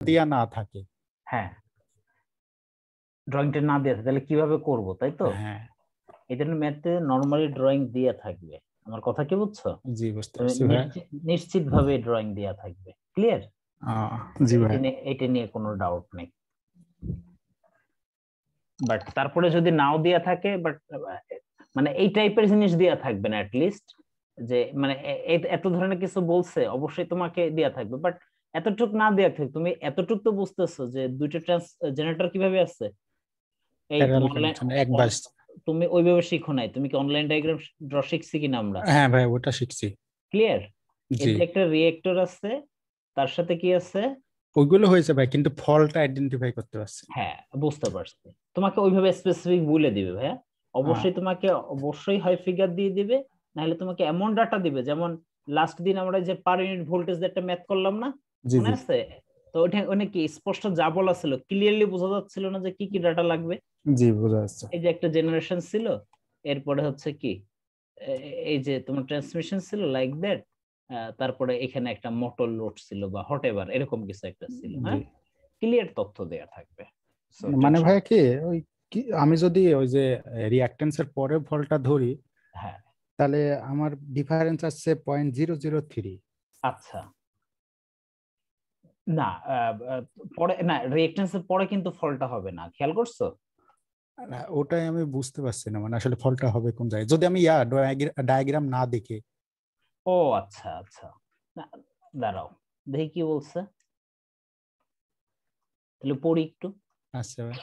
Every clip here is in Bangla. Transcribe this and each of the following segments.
দিয়া না থাকে, হ্যাঁ ড্রয়িংটা না দেওয়া থাকে তাহলে কিভাবে করব, তাই তো? হ্যাঁ এই জন্য ম্যাথে নর্মালি ড্রয়িং দেয়া থাকবে। আমার কথা কি বুঝছো? জি বুঝতে তুমি পারছি ভাই। নিশ্চিত ভাবে ড্রয়িং দেয়া থাকবে। ক্লিয়ার? জি ভাই। এটা নিয়ে কোনো ডাউট নেই। বাট তারপরে যদি নাও দেয়া থাকে, বাট মানে এই টাইপের জিনিস দেয়া থাকবে না অ্যাটলিস্ট, যে মানে এত ধরনের কিছু বলছে অবশ্যই তোমাকে দেয়া থাকবে, বাট এতটুক না দেয়া থাকবে। তুমি এতটুক তো বুঝতেছো যে দুইটা ট্রান্স জেনারেটর কিভাবে আছে। এই তুমি প্যারালাল অনলাইন, কানেকশন এক বাস। তুমি ওইভাবে শিখো নাই, তুমি কি অনলাইন ডায়াগ্রাম ড্র শিখছি কিনা আমরা? হ্যাঁ ভাই ওটা শিখছি। ক্লিয়ার? এর জি যে একটা রিয়েক্টর আছে, তার সাথে কি আছে? ওইগুলো হয়েছে ভাই, কিন্তু ফলটা আইডেন্টিফাই করতে পারছি না। হ্যাঁ বুঝতে পারছি। তোমাকে ওইভাবে স্পেসিফিক বলে দিবে ভাইয়া। আহ, অবশ্যই তোমাকে অবশ্যই হয় ফিগার দিয়ে দিবে, নাহলে তোমাকে এমন ডাটা দিবে, যেমন লাস্ট দিন আমরা যে পার ইউনিট ভোল্টেজ একটা ম্যাথ করলাম না, জি মনে জি আছে? তো ওইটা অনেক কি স্পষ্ট যা বলা ছিল, ক্লিয়ারলি বোঝা যাচ্ছিল না যে কি কি ডাটা লাগবে। জি বোঝা যাচ্ছে। এই যে একটা জেনারেশন ছিল, এরপরে হচ্ছে কি এই যে তোমার ট্রান্সমিশন ছিল লাইক দ্যাট, তারপরে এখানে একটা মোটর লোড ছিল বা হট এভার এরকম কিছু একটা ছিল। জি হ্যাঁ ক্লিয়ার তথ্য দেয়া থাকবে। সো মানে টেনশন। ভাই কি ওই কি আমি যদি ওই যে রিয়াক্টেন্সের পরে ফলটা ধরি, হ্যাঁ তাহলে আমার ডিফারেন্স আসছে 0.003। আচ্ছা, না পরে না, রিঅ্যাকট্যান্সের পরে কিন্তু ফলটা হবে না, খেয়াল করছো? ওটাই আমি বুঝতে পারছি না, মানে আসলে ফলটা হবে কোন জায়গায় যদি আমি ডায়াগ্রাম না দেখে। ও আচ্ছা আচ্ছা, না দাঁড়াও দেখি কি বলছে, তাহলে পড়ি একটু। আচ্ছা ভাই।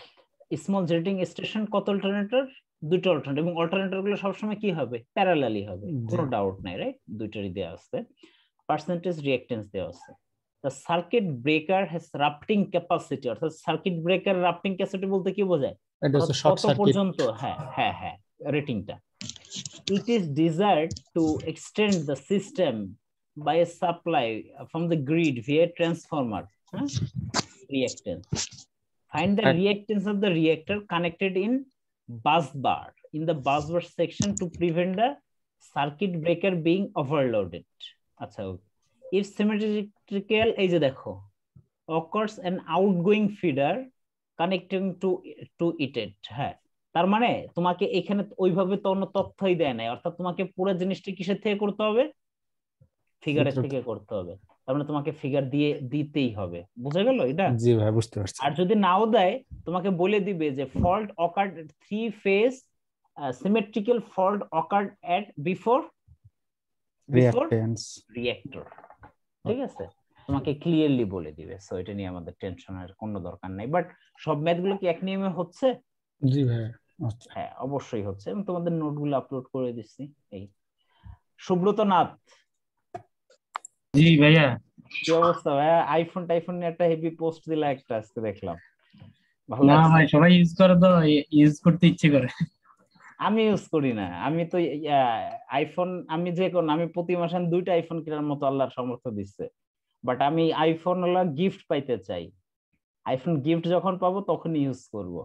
স্মল জেনারেটিং স্টেশন কত অল্টারনেটর? দুটো অল্টারনেটর, এবং অল্টারনেটর গুলো সবসময় কি হবে? প্যারালালি হবে, জি কোনো ডাউট নাই, রাইট? দুইটারই দেওয়া আছে। পার্সেন্টেজ রিঅ্যাকট্যান্স দেওয়া আছে। The circuit breaker has rafting capacity, অর্থাৎ সার্কিট ব্রেকার রাফটিং ক্যাপাসিটি বলতে কি বোঝায়? এটা অর্থাৎ হচ্ছে শর্ট কত সার্কিট। পর্যন্ত, হ্যাঁ হ্যাঁ হ্যাঁ, রেটিংটা। It is desired to extend the system by a supply from the grid via transformer. Reactance. Find the reactance of the reactor connected in bus bar in the bus bar section to prevent the circuit breaker being overloaded. আচ্ছা, if symmetrical, এই যে দেখো, occurs an outgoing feeder connecting to it. হ্যাঁ, তার মানে তোমাকে এখানে ওইভাবে তো অন্য তথ্যই দেয় নাই, অর্থাৎ তোমাকে পুরো জিনিসটা কিসের থেকে করতে হবে? ফিগারের সূত্র। থেকে করতে হবে। তার মানে তোমাকে ফিগার দিয়ে দিতেই হবে, বুঝা গেল এটা? জি ভাই বুঝতে পারছি। আর যদি নাও দেয়, তোমাকে বলে দিবে যে fault occurred three phase symmetrical fault occurred at before before reactance. Reactor. ঠিক আছে, তোমাকে ক্লিয়ারলি বলে দিবে। সো এটা নিয়ে আমাদের টেনশনের কোনো দরকার নাই। বাট সব ম্যাথ গুলো কি এক নিয়মে হচ্ছে? জি ভাই। আচ্ছা। হ্যাঁ অবশ্যই হচ্ছে, এবং তোমাদের নোটগুলো আপলোড করে দিচ্ছি। এই সুব্রত নাথ, জি ভাইয়া। কি অবস্থা ভাইয়া? আইফোন টাইফোন নিয়ে একটা হেভি পোস্ট দিলা একটা, আজকে দেখলাম, ভালো না লাগছে। ভাই, সবাই ইউজ করে তো ইউজ করতে ইচ্ছে করে। আমি ইউজ করি না, আমি তো আইফোন, আমি যে কোন, আমি প্রতি মাসে আমি দুইটা আইফোন কেনার মতো আল্লাহর সামর্থ্য দিচ্ছে। বাট আমি আইফোন হলো গিফট পাইতে চাই, আইফোন গিফট যখন পাবো তখন ইউজ করব।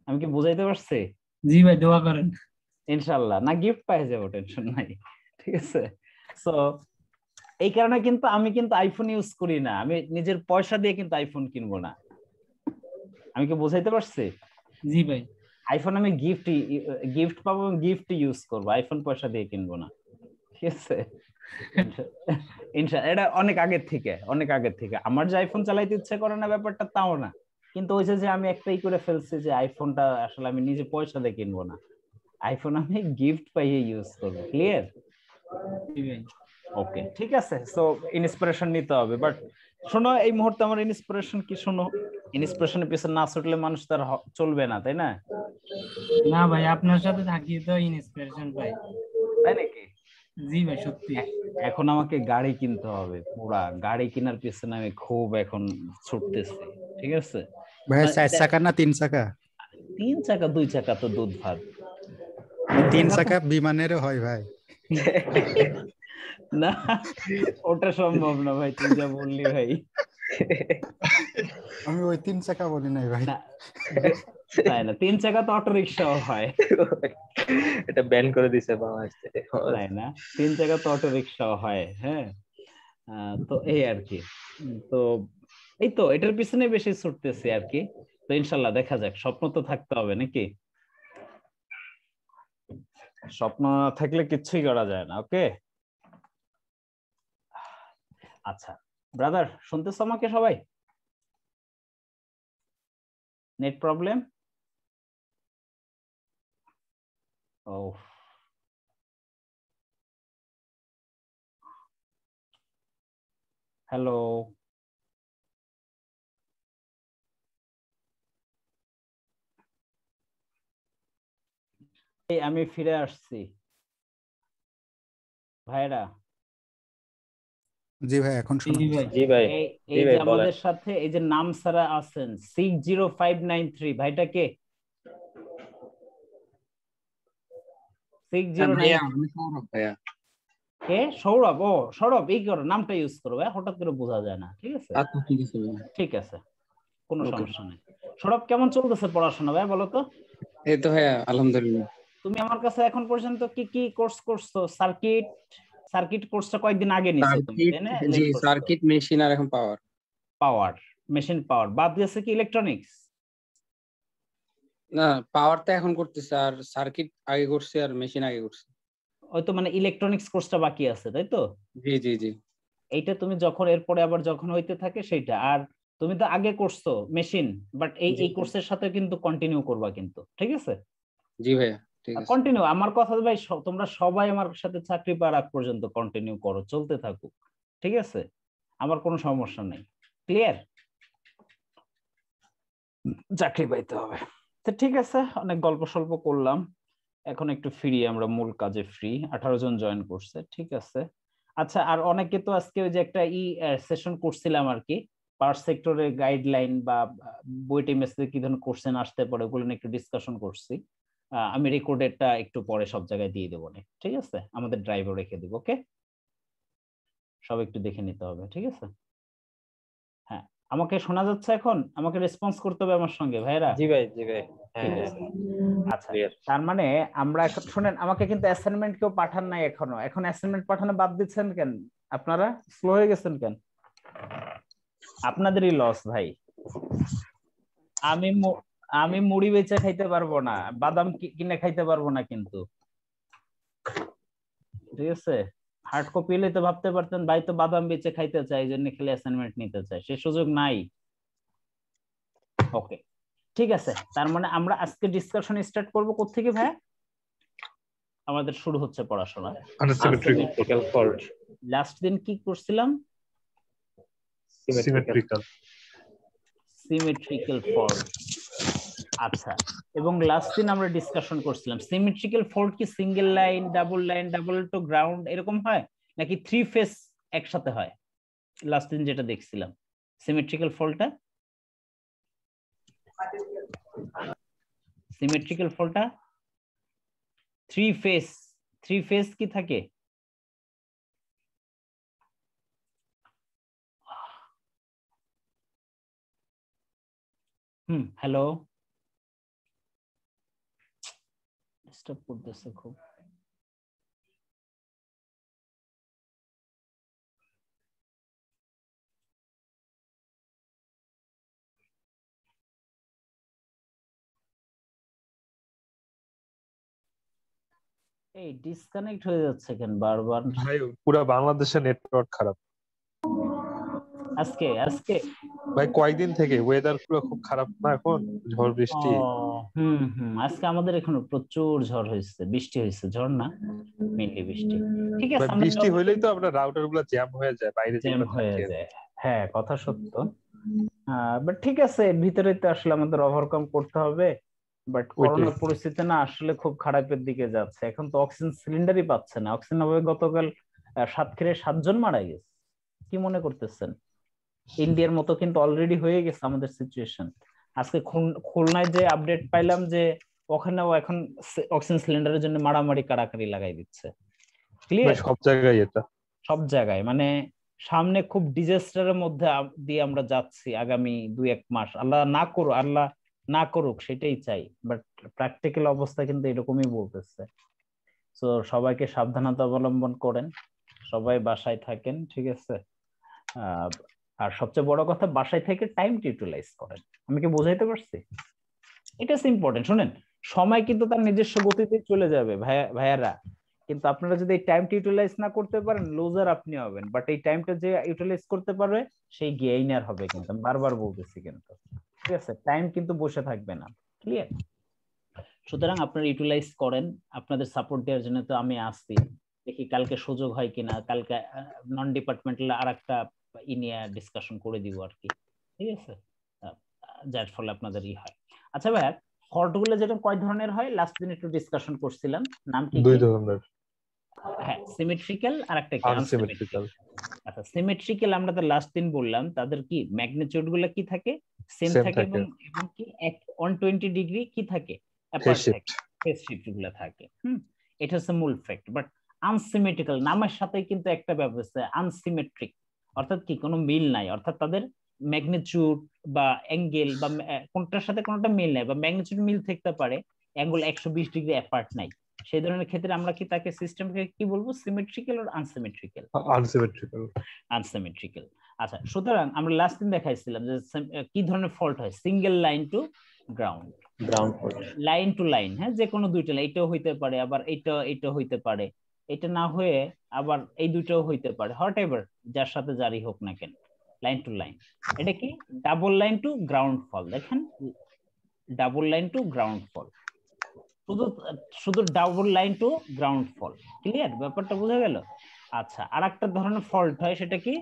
আমি কি বুঝাইতে পারছি? জি ভাই, দোয়া করেন। ইনশাল্লাহ, না গিফট পাই যাবো, টেনশন নাই। ঠিক আছে, সো এই কারণে কিন্তু আমি কিন্তু আইফোন ইউজ করি না, আমি নিজের পয়সা দিয়ে কিন্তু আইফোন কিনবো না। আমি কি বুঝাইতে পারছি? জি ভাই। আইফোন আমি গিফট পাবো, গিফট ইউজ করবো, আইফোন পয়সা দিয়ে কিনবো না। ঠিক আছে, এটা অনেক আগের থেকে, অনেক আগের থেকে আমার যে আইফোন চালাইতে ইচ্ছে করে না ব্যাপারটা তাও না, কিন্তু ওই যে আমি একটাই করে ফেলছি যে আইফোনটা আসলে আমি নিজে পয়সা দিয়ে কিনবো না, আইফোন আমি গিফট পাইয়ে ইউজ করবো। ক্লিয়ার? জি ভাই। ওকে ঠিক আছে, সো ইন্সপিরেশন নিতে হবে। বাট শোনো, এই মুহূর্তে আমার ইন্সপিরেশন কি, শোনো, ইন্সপিরেশনের পিছনে না ছুটলে মানুষ তার চলবে না, তাই না? না ভাই, আপনার সাথে থাকি তো ইন্সপিরেশন পাই। তাই নাকি? জি ভাই, সত্যি। এখন আমাকে গাড়ি কিনতে হবে, পুরা গাড়ি কেনার পিছনে আমি খুব এখন ছুটতেছি। ঠিক আছে, ভাই 4 চাকা না 3 চাকা? 3 চাকা 2 চাকা তো দুধ ভাত। 3 চাকা বিমানেরও হয় ভাই। না ওটা সম্ভব না ভাই, তুই যা বললি ভাই। আমি ওই 3 চাকা বলি নাই ভাই। না তাই না, 3 চাকা তো অটো রিক্সাও হয়। এটা ব্যান করে দিছে বাংলাদেশ থেকে। তাই না, 3 চাকা তো অটো রিক্সাও হয়। হ্যাঁ, তো এই আর কি। তো এই তো এটার পিছনে বেশি ছুটতেছি আর কি। তো ইনশাল্লাহ দেখা যাক, স্বপ্ন তো থাকতে হবে নাকি, স্বপ্ন না থাকলে কিচ্ছুই করা যায় না। ওকে আচ্ছা ব্রাদার, শুনতেছ আমাকে সবাই? Net problem? ও হ্যালো, আমি ফিরে আসছি ভাইরা। জি ভাই, এখন শোনা জি ভাই। জি ভাই, এই জি এই যে ভাই বলেন। আমাদের সাথে এই যে নাম সারা আছেন 60593, ভাইটা কে? 609 কে? সৌরভ? ও সৌরভ, এই করো নামটা ইউজ করো ভাই, হঠাৎ করে বোঝা যায় না। ঠিক আছে আচ্ছা ঠিক আছে ভাইয়া। ঠিক আছে, কোনো ওকে। সমস্যা নেই। সৌরভ কেমন চলতেছে পড়াশোনা ভাই বলো তো? এই তো ভাইয়া আলহামদুলিল্লাহ। তুমি আমার কাছে এখন পর্যন্ত কি কি কোর্স করছো? সার্কিট, সার্কিট কোর্সটা কয়েকদিন আগে নিছো তুমি, সার্কিট, তাই না? জি লেট করছো। সার্কিট, মেশিন আর এখন পাওয়ার। পাওয়ার, মেশিন পাওয়ার বাদ দিয়েছে কি ইলেকট্রনিক্স? না, পাওয়ারটা এখন করতেছে, আর সার্কিট আগে করছে আর মেশিন আগে করছে। হয়তো মানে ইলেকট্রনিক্স কোর্সটা বাকি আছে, তাই তো? জি জি জি। এইটা তুমি যখন এরপরে আবার যখন হইতে থাকে সেইটা। আর তুমি তো আগে করছো মেশিন, বাট এই জি এই কোর্সের সাথে কিন্তু কন্টিনিউ করবা কিন্তু, ঠিক আছে? জি ভাইয়া ঠিক আছে। কন্টিনিউ, আমার কথা ভাই, তোমরা সবাই আমার সাথে চাকরি পাওয়ার আগ পর্যন্ত কন্টিনিউ করো, চলতে থাকুক, ঠিক আছে? আমার কোনো সমস্যা নেই, ক্লিয়ার? চাকরি পাইতে হবে তো, ঠিক আছে। অনেক গল্প স্বল্প করলাম, এখন একটু ফ্রি, আমরা মূল কাজে ফ্রি। 18 জন জয়েন করছে, ঠিক আছে। আচ্ছা, আর অনেকে তো আজকে ওই যে একটা সেশন করছিলাম আর কি, পার সেক্টরের গাইডলাইন বা বইটি মেসেজে কি ধরনের কোশ্চেন আসতে পারে ওগুলো নিয়ে একটু ডিসকাশন করছি। আমি রেকর্ডেডটা একটু পরে সব জায়গায় দিয়ে দেবো, ঠিক আছে? আমাদের ড্রাইভে রেখে দিব, ওকে? সব একটু দেখে নিতে হবে, ঠিক আছে? হ্যাঁ, আমাকে শোনা যাচ্ছে এখন? আমাকে রেসপন্স করতে হবে আমার সঙ্গে ভাইরা। জি ভাই, জি ভাই, হ্যাঁ ঠিক হ্যাঁ আছে আচ্ছা, ক্লিয়ার। তার মানে আমরা এখন শুনেন, আমাকে কিন্তু অ্যাসাইনমেন্ট কেউ পাঠান নাই এখনো। এখন অ্যাসাইনমেন্ট পাঠানো বাদ দিচ্ছেন কেন? আপনারা স্লো হয়ে গেছেন কেন? আপনাদেরই লস ভাই। আমি আমি মুড়ি বেচে খাইতে পারবো না, বাদাম কিনে খাইতে পারবো না কিন্তু, ঠিক আছে? হার্ড কপি হলে তো ভাবতে পারতেন ভাই তো বাদাম বেচে খাইতে চাই, এই জন্য খালি অ্যাসাইনমেন্ট নিতে চাই, সে সুযোগ নাই। ওকে ঠিক আছে, তার মানে আমরা আজকে ডিসকাশন স্টার্ট করবো কোত্থেকে ভাই? আমাদের শুরু হচ্ছে পড়াশোনা। Unsymmetrical fault. লাস্ট দিন কি করছিলাম? সিমেট্রিক্যাল। Symmetrical fault. আচ্ছা, এবং লাস্ট দিন আমরা ডিসকাশন করছিলাম সিমেট্রিক্যাল ফল্ট কি single line, double to ground এরকম হয়, নাকি থ্রি ফেজ একসাথে হয়? লাস্ট দিন যেটা দেখছিলাম সিমেট্রিক্যাল ফল্টটা, সিমেট্রিক্যাল ফল্টটা থ্রি ফেজ কি থাকে? হ্যালো, ডিস্টার্ব করতেছে খুব। এই ডিসকানেক্ট হয়ে যাচ্ছে কেন বারবার? ভাই পুরো বাংলাদেশের নেটওয়ার্ক খারাপ আজকে আজকে ভাই, কয়েকদিন থেকে ওয়েদার পুরো খুব খারাপ না, এখন ঝড় বৃষ্টি। আজকে আমাদের এখানে প্রচুর ঝড় হয়েছে, বৃষ্টি হয়েছে, ঝড় না মেনলি বৃষ্টি। ঠিক আছে, ভাই বৃষ্টি হইলেই তো আমরা রাউটার গুলো জ্যাম হয়ে যায়, বাইরে জ্যাম যেগুলো হয়ে থাকে। যায়, হ্যাঁ কথা সত্য। বাট ঠিক আছে, এর ভিতরে তো আসলে আমাদের ওভারকাম করতে হবে। বাট করোনার পরিস্থিতি না আসলে খুব খারাপের দিকে যাচ্ছে, এখন তো অক্সিজেন সিলিন্ডারই পাচ্ছে না। অক্সিজেন অভাবে গতকাল সাতক্ষীরায় 7 জন মারা গেছে। কি মনে করতেছেন? ইন্ডিয়ার মতো কিন্তু অলরেডি হয়ে গেছে আমাদের সিচুয়েশন। আজকে খুলনায় যে আপডেট পাইলাম যে ওখানেও এখন অক্সিজেন সিলিন্ডারের জন্য মারামারি কাড়াকাড়ি লাগাই দিচ্ছে। ক্লিয়ার? সব জায়গায় এটা, সব জায়গায়, মানে সামনে খুব ডিজাস্টারের মধ্যে দিয়ে আমরা যাচ্ছি আগামী 2-1 মাস। আল্লাহ না করুক সেটাই চাই, বাট প্র্যাকটিক্যাল অবস্থা কিন্তু এরকমই বলতেছে। তো সবাইকে সাবধানতা অবলম্বন করেন, সবাই বাসায় থাকেন, ঠিক আছে? আর সবচেয়ে বড় কথা বাসায় থেকে টাইমটা ইউটিলাইজ করেন। আমি কি বোঝাইতে পারছি? এটা ইম্পর্টেন্ট। শুনেন, সময় কিন্তু তার নিজস্ব গতিতে চলে যাবে ভাইয়ারা, কিন্তু আপনারা যদি এই টাইমটা ইউটিলাইজ না করতে পারেন লুজার আপনি হবেন, বাট এই টাইমটা যে ইউটিলাইজ করতে পারবে সেই গেইনার হবে। কিন্তু আমি বারবার বলতেছি কিন্তু, ঠিক আছে? টাইম কিন্তু বসে থাকবে না। ক্লিয়ার? সুতরাং আপনারা ইউটিলাইজ করেন। আপনাদের সাপোর্ট দেওয়ার জন্য তো আমি আসছি। দেখি কালকে সুযোগ হয় কিনা, কালকে নন ডিপার্টমেন্টাল আরেকটা নিয়ে ডিসকাশন করে দিব আর কি, ঠিক আছে? যার ফলে আপনাদের হয়। আচ্ছা ভাই, ফল্ট গুলো যেটা কয় ধরনের হয় লাস্ট দিন একটু ডিসকাশন করছিলাম, নাম কি? দুই ধরনের। হ্যাঁ, সিমেট্রিক্যাল আর একটা কি আনসিমেট্রিক্যাল। আচ্ছা, সিমেট্রিক্যাল আমরা তো লাস্ট দিন বললাম তাদের কি ম্যাগনিটিউড গুলো কি থাকে, সেম Same থাকে, থাকে। এবং কি 120 ডিগ্রি কি থাকে, ফেজ অ্যাপার্ট শিফট। থাকে, ফেজ শিফট গুলো থাকে। এটা হচ্ছে মূল ফ্যাক্ট। বাট আনসিমেট্রিক্যাল নামের সাথে কিন্তু একটা ব্যবস্থা, আনসিমেট্রিক অর্থাৎ কি কোনো মিল নাই, অর্থাৎ তাদের ম্যাগনিটিউড বা অ্যাঙ্গেল বা কোনটার সাথে কোনটা মিল নাই, বা ম্যাগনিটিউড মিল থাকতে পারে, অ্যাঙ্গেল 120 ডিগ্রি অ্যাপার্ট নাই। সেই ধরনের ক্ষেত্রে আমরা কি তাকে সিস্টেমকে কি বলবো, সিমেট্রিক্যাল আর আনসিমেট্রিক্যাল? আনসিমেট্রিক্যাল। আনসিমেট্রিক্যাল। আচ্ছা, সুতরাং আমরা লাস্ট দিন দেখাইছিলাম যে কি ধরনের ফল্ট হয়, single line to ground, ground fault, line to line. হ্যাঁ, যে কোনো দুইটা, এইটাও হইতে পারে, আবার এইটা হইতে পারে, এটা না হয়ে আবার এই দুইটাও হইতে পারে, হোয়াট এভার যার সাথে যারই হোক না কেন, লাইন টু লাইন। এটা কি double line to ground fault. দেখেন, double line to ground fault, শুধু double line to ground fault. Clear? ব্যাপারটা বোঝা গেল? আচ্ছা, আর একটা ধরনের ফল্ট হয়, সেটা কি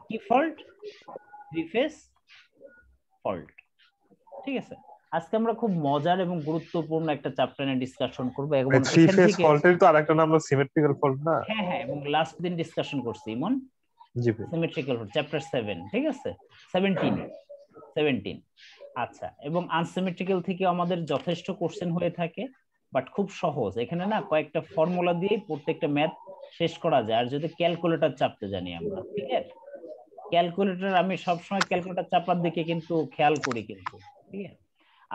কি ফল্ট? Three phase fault. ঠিক আছে, আজকে আমরা খুব মজার এবং গুরুত্বপূর্ণ একটা চ্যাপ্টার নিয়ে ডিসকাশন করব। এবং থ্রি এখান ফেজ থেকে ফল্টের তো আরেকটা নাম সিমেট্রিক্যাল ফল্ট না? হ্যাঁ হ্যাঁ, এবং লাস্ট দিন ডিসকাশন করছি ইমন জি ভাই। সিমেট্রিক্যাল ফল্ট চ্যাপ্টার 7, ঠিক আছে? 17। আচ্ছা, এবং আনসিমেট্রিক্যাল থেকে আমাদের যথেষ্ট কোশ্চেন হয়ে থাকে, বাট খুব সহজ। এখানে না কয়েকটা ফর্মুলা দিয়ে প্রত্যেকটা ম্যাথ শেষ করা যায়, আর যদি ক্যালকুলেটর চাপতে জানি আমরা। ঠিক আছে, ক্যালকুলেটর আমি সবসময় ক্যালকুলেটর চাপার দিকে কিন্তু খেয়াল করি কিন্তু। ঠিক আছে,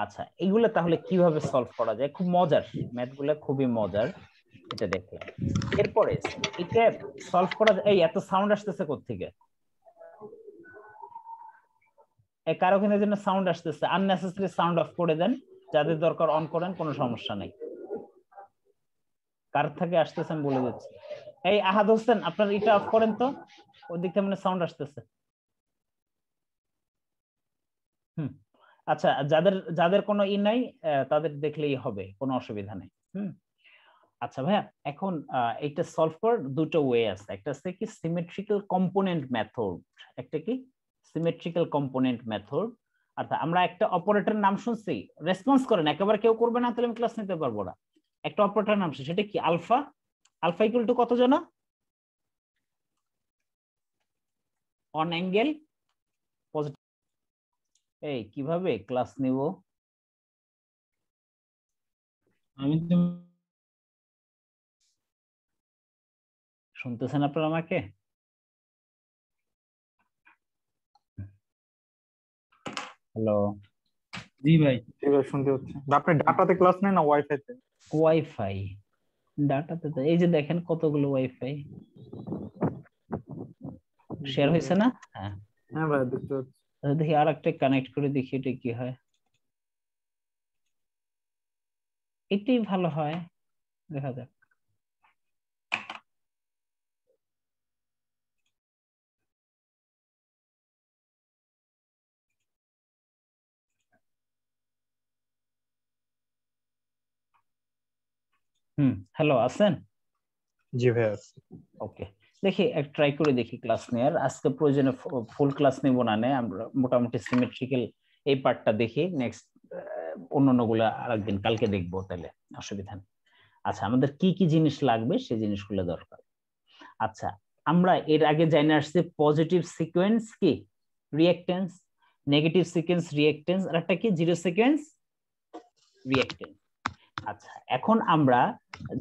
আচ্ছা এগুলো তাহলে কিভাবে সলভ করা যায়? খুব মজার ম্যাথগুলো, খুবই মজার, এটা দেখলাম। এরপরে এটা সলভ করা যায়। এই এত সাউন্ড আসতেছে কোত্থেকে? কারো ওখানে যেন সাউন্ড আসতেছে, আননেসেসারি সাউন্ড অফ করে দেন, যাদের দরকার অন করেন, কোনো সমস্যা নেই। কার থেকে আসতেছেন বলে দিচ্ছি। এই আহাদ হোসেন, আপনার এটা অফ করেন তো, ওই দিক থেকে মানে সাউন্ড আসতেছে। আচ্ছা, যাদের কোনো ই নাই তাদের দেখলেই হবে, কোনো অসুবিধা নেই। আচ্ছা ভাইয়া, এখন এটা সলভ করার দুটো ওয়ে আছে। একটা আছে কি সিমেট্রিক্যাল কম্পোনেন্ট মেথড, একটা কি সিমেট্রিক্যাল কম্পোনেন্ট মেথড। অর্থাৎ আমরা একটা অপারেটর নাম শুনছি, রেসপন্স করেন, একেবারে কেউ করবে না তাহলে আমি ক্লাস নিতে পারবো না। একটা অপারেটর নাম শুনছি, সেটা কি আলফা। আলফা ইকুয়াল টু কত জানো? On angle positive. এই কিভাবে ক্লাস নিব? আমি তো শুনতেছেন আপনারা আমাকে? হ্যালো? জি ভাই। জি ভাই, শুনতে হচ্ছে। আপনি ডাটাতে ক্লাস নেন না ওয়াইফাই তে? ওয়াইফাই। ডাটাতে তো এই যে দেখেন কতগুলো ওয়াইফাই শেয়ার হয়েছে না? হ্যাঁ হ্যাঁ ভাই, দেখতে হচ্ছে। দেখি আর একটা কানেক্ট করে দেখি এটা কি হয়। এটাই ভালো হয়, দেখা যাক। হ্যালো, আছেন? জি ভাই আছে। ওকে, দেখি এক ট্রাই করে দেখি ক্লাস নেওয়ার। আজকে প্রয়োজনে ফুল ক্লাস নেব না, আমরা মোটামুটি সিমেট্রিক্যাল এই পার্টটা দেখি, নেক্সট অন্যান্য গুলা আরেকদিন কালকে দেখবো, তাহলে অসুবিধা নেই। আচ্ছা, আমাদের কি কি জিনিস লাগবে সেই জিনিসগুলো দরকার। আচ্ছা, আমরা এর আগে জেনে আসছি পজিটিভ সিকোয়েন্স কি রিঅ্যাকট্যান্স, নেগেটিভ সিকোয়েন্স রিঅ্যাকট্যান্স, আর একটা কি জিরো সিকোয়েন্স রিঅ্যাকট্যান্স। আচ্ছা, এখন আমরা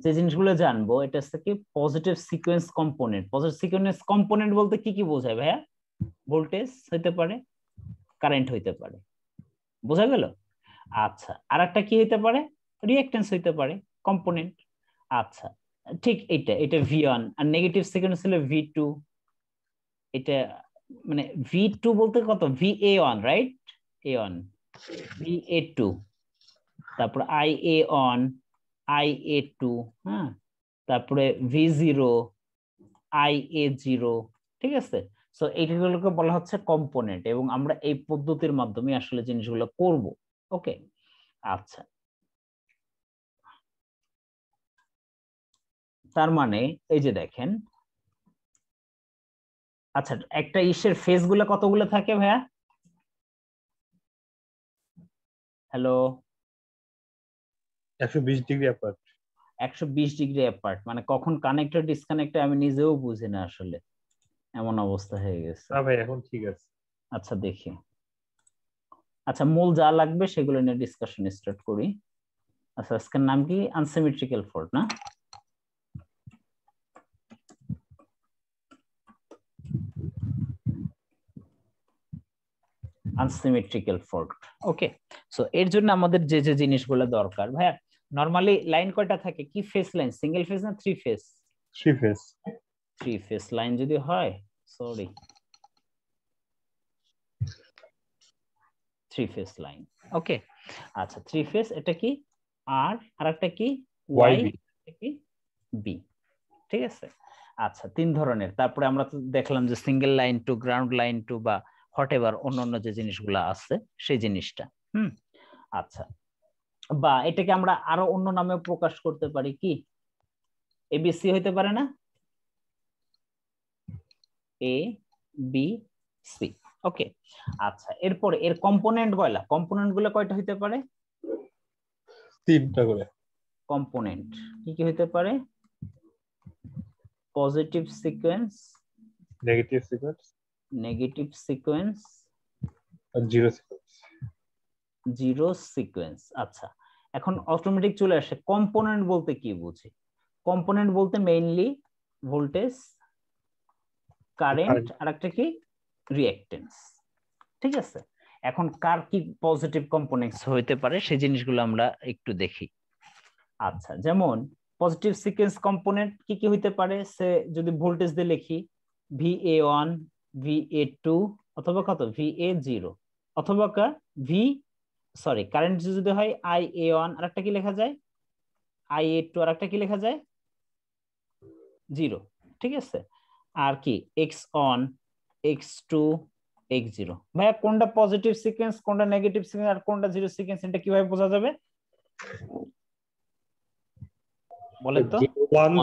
যে জিনিসগুলো জানবো এটা হচ্ছে কি positive sequence component. Positive sequence component বলতে কি কি বোঝায় ভাইয়া? ভোল্টেজ হইতে পারে, কারেন্ট হইতে পারে, বোঝা গেল? আচ্ছা, আর একটা কি হইতে পারে? রিঅ্যাকট্যান্স হইতে পারে, কম্পোনেন্ট। আচ্ছা, ঠিক এটা V1 আর নেগেটিভ সিকোয়েন্স হলো V2, এটা মানে V2 বলতে কত VA1 রাইট, A1 VA2, তারপর IA1 IA2, হ্যাঁ, তারপরে V0 IA0, ঠিক আছে। সো এইগুলোকে বলা হচ্ছে কম্পোনেন্ট এবং আমরা এই পদ্ধতির মাধ্যমে আসলে জিনিসগুলো করব। ওকে, আচ্ছা, তার মানে এই যে দেখেন, আচ্ছা একটা ইসের ফেজ গুলো কতগুলো থাকে ভাইয়া? Hello, 120 degree apart. 120 degree apart, মানে কখন কানেক্টর ডিসকানেক্টর আমি নিজেও বুঝি না আসলে, এমন অবস্থা হয়ে গেছে। না ভাই এখন ঠিক আছে। আচ্ছা দেখি, আচ্ছা মূল যা লাগবে সেগুলো নিয়ে ডিসকাশন স্টার্ট করি। আচ্ছা আজকের নাম কি? আনসিমেট্রিক্যাল ফল্ট না? Unsymmetrical fault. ওকে, সো এর জন্য আমাদের যে যে জিনিসগুলো দরকার ভাইয়া, নরমালি লাইন কয়টা থাকে? কি ফেজ লাইন, সিঙ্গেল ফেজ না three phase? Three phase. Three phase line যদি হয়, সরি, থ্রি ফেজ লাইন। ওকে, আচ্ছা থ্রি ফেজ, এটা কি আর আরেকটা কি ওয়াই, কি বি, ঠিক আছে। আচ্ছা তিন ধরনের। তারপরে আমরা তো দেখলাম যে single line to, ground line to, বা হট এভার অন্যান্য যে জিনিসগুলো আছে সেই জিনিসটা। আচ্ছা, বা এটাকে আমরা আরো অন্য নামে প্রকাশ করতে পারি, কি এবিসি হইতে পারে না? A B C. ওকে, আচ্ছা এরপরে এর কম্পোনেন্ট গুলো কয়টা হইতে পারে? তিনটা করে কম্পোনেন্ট কি কি হইতে পারে? পজিটিভ সিকোয়েন্স, নেগেটিভ সিকোয়েন্স আর জিরো সিকোয়েন্স। Zero sequence. আচ্ছা এখন অটোমেটিক চলে আসে কম্পোনেন্ট বলতে কি বুঝি? কম্পোনেন্ট বলতে মেইনলি ভোল্টেজ, কারেন্ট আর একটা কি রিঅ্যাকটেন্স, ঠিক আছে। এখন কার কি পজিটিভ কম্পোনেন্টস হইতে পারে সেই জিনিসগুলো আমরা একটু দেখি। আচ্ছা যেমন পজিটিভ সিকোয়েন্স কম্পোনেন্ট কি কি হইতে পারে? সে যদি ভোল্টেজ দিয়ে লিখি VA1 VA2 অথবা কত VA0, অথবা কারেন্ট যদি হয় IA1 আর একটা কি লেখা যায়, IA2 আর একটা কি লেখা যায়, 0, ঠিক আছে। আর কি X1 X2 X0। ভাইয়া কোনটা পজিটিভ সিকোয়েন্স, কোনটা নেগেটিভ সিকোয়েন্স আর কোনটা জিরো সিকোয়েন্স, এটা কিভাবে বোঝা যাবে বলেন তো? 1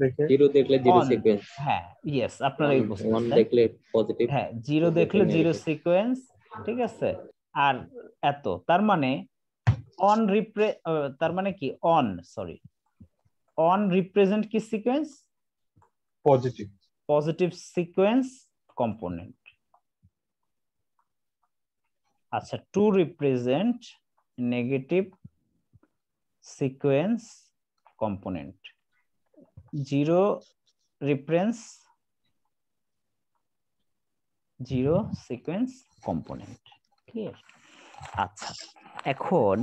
দেখে জিরো দেখলে জিরো On, সিকোয়েন্স, হ্যাঁ ইয়েস আপনারাই বুঝছেন। 1 দেখলে পজিটিভ, হ্যাঁ জিরো দেখলে জিরো সিকোয়েন্স, ঠিক আছে। আর এত তার মানে অন তার মানে কি অন রিপ্রেজেন্ট কি সিকোয়েন্স? Positive sequence component. আচ্ছা to represent negative sequence component, zero reference zero sequence component, clear? আচ্ছা এখন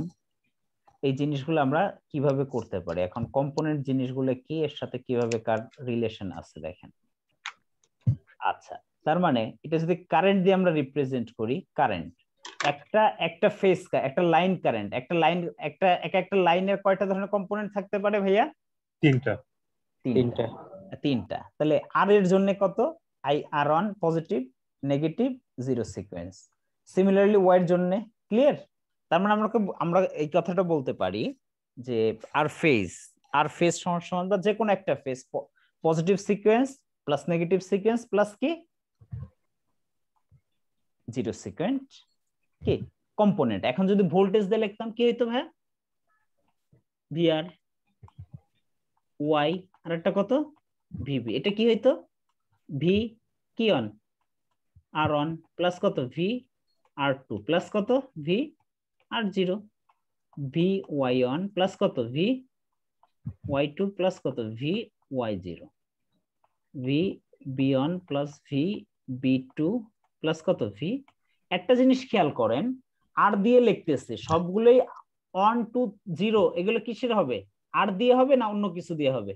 এই জিনিসগুলো আমরা কিভাবে করতে পারি? এখন কম্পোনেন্ট জিনিসগুলো কি, এর সাথে কিভাবে কার রিলেশন আছে দেখেন। আচ্ছা তার মানে এটা যদি কারেন্ট দিয়ে আমরা রিপ্রেজেন্ট করি, কারেন্ট একটা ফেজ, একটা লাইন কারেন্ট, একটা লাইনের কয়টা ধরনের কম্পোনেন্ট থাকতে পারে ভাইয়া? তিনটা। তাহলে আর এর জন্য কত? IR1 positive, negative, zero sequence. Similarly Y এর জন্য, ক্লিয়ার? তার মানে আমরা এই কথাটা বলতে পারি যে আর ফেজ সমান বা যে কোনো একটা phase positive sequence plus negative sequence plus কি জিরো সিকোয়েন্স কি কম্পোনেন্ট। এখন যদি ভোল্টেজ দিয়ে লিখতাম কি হইতো ভাইয়া? VR ওয়াই আর একটা কত VB, এটা কি হইতো? ভি কি অন R1 প্লাস কত VR2 প্লাস কত VR0, VY1 প্লাস কত VY2 প্লাস কত VY0, VB1 plus VB2 plus কত একটা জিনিস খেয়াল করেন, আর দিয়ে লিখতেছে সবগুলোই 1 2 0, এগুলো কিসের হবে? আর দিয়ে হবে না অন্য কিছু দিয়ে হবে?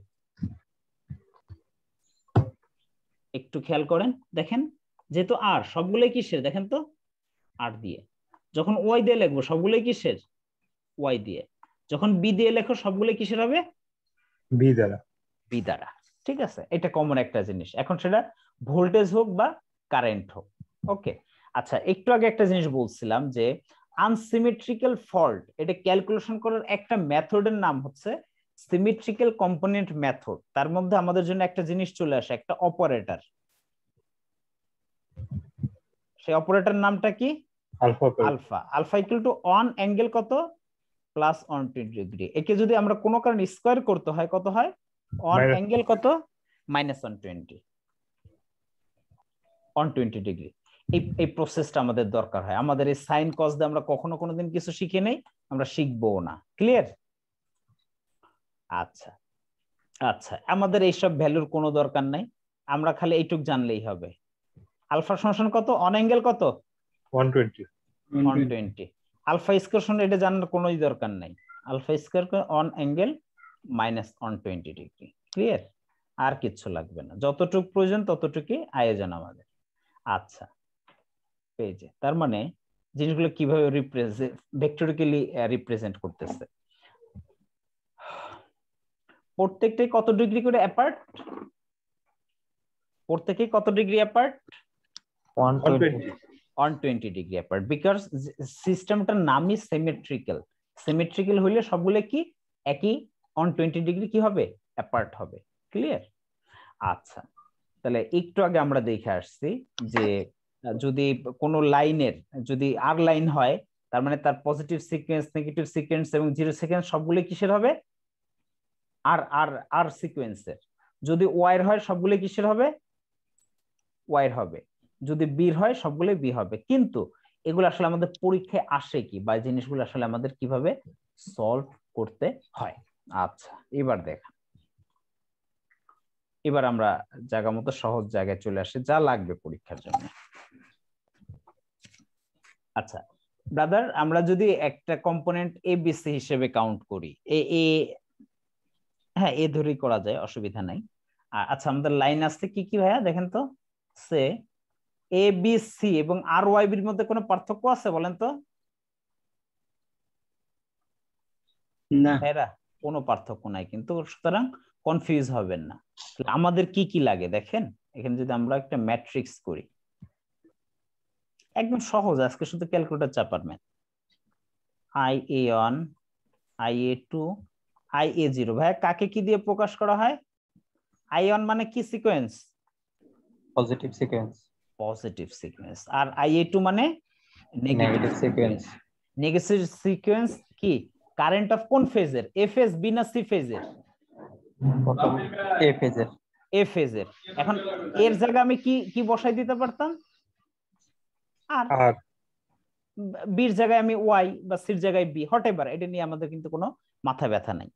একটু খেয়াল করেন, দেখেন যেহেতু আর সবগুলোই কিসের দেখেন তো, আর দিয়ে। যখন ওয়াই দিয়ে লিখবো সবগুলোই কিসের, ওয়াই দিয়ে। যখন বি দিয়ে লেখো সবগুলোই কিসের হবে, বি দ্বারা। বি দ্বারা। ঠিক আছে, এটা কমন একটা জিনিস। এখন সেটা ভোল্টেজ হোক বা কারেন্ট হোক। ওকে, আচ্ছা একটু আগে একটা জিনিস বলছিলাম যে আনসিমেট্রিক্যাল ফল্ট, এটা ক্যালকুলেশন করার একটা মেথডের নাম হচ্ছে সিমেট্রিক্যাল কম্পোনেন্ট মেথড। তার মধ্যে আমাদের জন্য একটা জিনিস চলে আসে, একটা অপারেটর। সেই অপারেটর নামটা কি, alpha. Alpha. Alpha equal to on angle কত, প্লাস 120 ডিগ্রি। একে যদি আমরা কোনো কারণে স্কয়ার করতে হয় কত হয়, অন অ্যাঙ্গেল কত, মাইনাস 120 ডিগ্রি। এই প্রসেসটা আমাদের দরকার হয়। আমাদের এই সাইন কস দিয়ে আমরা কখনো কোনোদিন কিছু শিখে নেই, আমরা শিখবো না। ক্লিয়ার? আচ্ছা আচ্ছা, আমাদের এইসব ভ্যালুর কোনো দরকার নাই, আমরা খালি এইটুক জানলেই হবে। আলফা সমান কত, অন অ্যাঙ্গেল কত, 120। আলফা স্কয়ার সমান এটা জানার কোনোই দরকার নাই, alpha square on angle minus 120 degree. Clear? আর কিচ্ছু লাগবে না, যতটুকু প্রয়োজন ততটুকুই আয়োজন আমাদের। আচ্ছা, পেজে তার মানে জিনিসগুলো কিভাবে ভেক্টরিক্যালি রিপ্রেজেন্ট করতেছে। প্রত্যেকটাই কত ডিগ্রি করে অ্যাপার্ট, প্রত্যেকটাই কত degree apart, 120 degree apart, because সিস্টেমটার নামই সিমেট্রিক্যাল। সিমেট্রিক্যাল হইলে সবগুলো কি একই 120 ডিগ্রি কি হবে, অ্যাপার্ট হবে। ক্লিয়ার? আচ্ছা, তাহলে একটু আগে আমরা দেখে আসছি যে যদি কোনো লাইনের যদি আর লাইন হয়, তার মানে তার পজিটিভ সিকোয়েন্স, নেগেটিভ সিকোয়েন্স এবং জিরো সিকোয়েন্স সবগুলো কিসের হবে, আর আর আর সিকোয়েন্সের। যদি ওয়াইর হয় সবগুলো কিসের হবে, ওয়াইর হবে। যদি বির হয় সবগুলো বি হবে। কিন্তু এগুলো আসলে আমাদের পরীক্ষায় আসে কি, বা জিনিসগুলো আসলে আমাদের কিভাবে সলভ করতে হয়। আচ্ছা, এবার দেখা, এবার আমরা জায়গা মতো সহজ জায়গায় চলে আসি যা লাগবে পরীক্ষার জন্য। আচ্ছা ব্রাদার, আমরা যদি একটা কম্পোনেন্ট এ বি সি হিসেবে কাউন্ট করি, এ হ্যাঁ এ ধরেই করা যায়, অসুবিধা নাই। আচ্ছা, আমাদের লাইন আসছে কি কি ভাইয়া দেখেন তো, সে এ বি সি এবং আর ওয়াই বির মধ্যে কোনো পার্থক্য আছে বলেন তো? না, এরা কোনো পার্থক্য নাই, কিন্তু সুতরাং কনফিউজ হবেন না। আমাদের কি কি লাগে দেখেন, এখানে যদি আমরা একটা ম্যাট্রিক্স করি, একদম সহজ, আজকে শুধু ক্যালকুলেটর চাপার ম্যাথ। IA1, IA2, IA0। ভাইয়া কাকে কি দিয়ে প্রকাশ করা হয়? IA1 মানে কি sequence, positive sequence. Positive sequence. আর IA2 মানে নেগেটিভ সিকোয়েন্স। নেগেটিভ সিকোয়েন্স কি, কারেন্ট অফ কোন ফেজের, এ ফেজ বি না সি ফেজের? প্রথম এ ফেজের। এ ফেজের। এখন এর জায়গায় আমি কি কি বসাই দিতে পারতাম, আর বির জায়গায় আমি ওয়াই বা সির জায়গায় বি, হটেভার, এটা নিয়ে আমাদের কিন্তু কোনো মাথা ব্যথা নাই।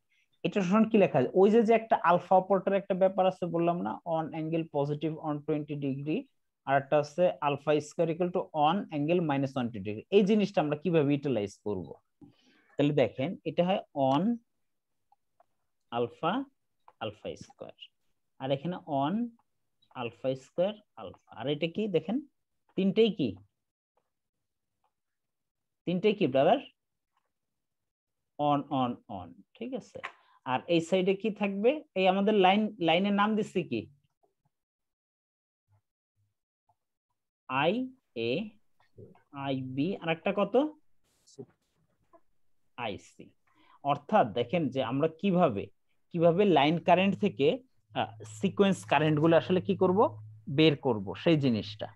এটা সমান কি লেখা যায়, ওই যে একটা আলফা অপারেটর একটা ব্যাপার আছে বললাম না, অন অ্যাঙ্গেল পজিটিভ 120 ডিগ্রি, আর একটা আছে alpha square equal to on angle minus 120 degree. এই জিনিসটা আমরা কিভাবে ইউটিলাইজ করব? তাহলে দেখেন এটা হয় অন আলফা আলফা স্কয়ার, আর এখানে অন আলফা স্কয়ার আলফা, আর এটা কি দেখেন তিনটেই কি, তিনটেই কি ব্রাদার, অন অন অন। ঠিক আছে, আর এই সাইডে কি থাকবে, এই আমাদের লাইনের নাম দিচ্ছি কি, আই এ, আই বি, আর একটা কত, আই সি। অর্থাৎ দেখেন যে আমরা কিভাবে লাইন কারেন্ট থেকে সিকোয়েন্স কারেন্ট গুলো আসলে কি করব, বের করব, সেই জিনিসটা।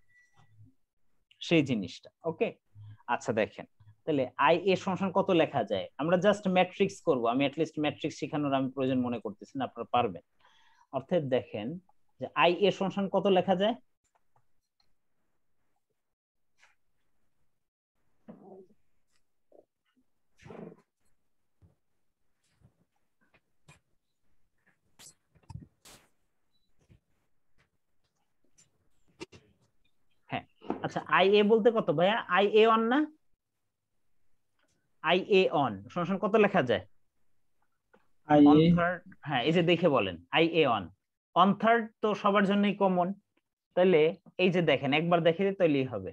ওকে, আচ্ছা দেখেন তাহলে আই এ সমান কত লেখা যায়, আমরা জাস্ট ম্যাট্রিক্স করব। আমি অ্যাটলিস্ট ম্যাট্রিক্স শেখানোর আমি প্রয়োজন মনে করতেছি না, আপনারা পারবেন। অর্থাৎ দেখেন যে আই এ সমান কত লেখা যায়, হ্যাঁ আচ্ছা, আই এ বলতে কত ভাইয়া, আই এ অন না, আই এ অন সমান কত লেখা যায়, অন থার্ড, হ্যাঁ এই যে দেখে বলেন IA অন, অন থার্ড তো সবার জন্যই কমন, তাহলে এই যে দেখেন একবার দেখে দিই তাহলেই হবে।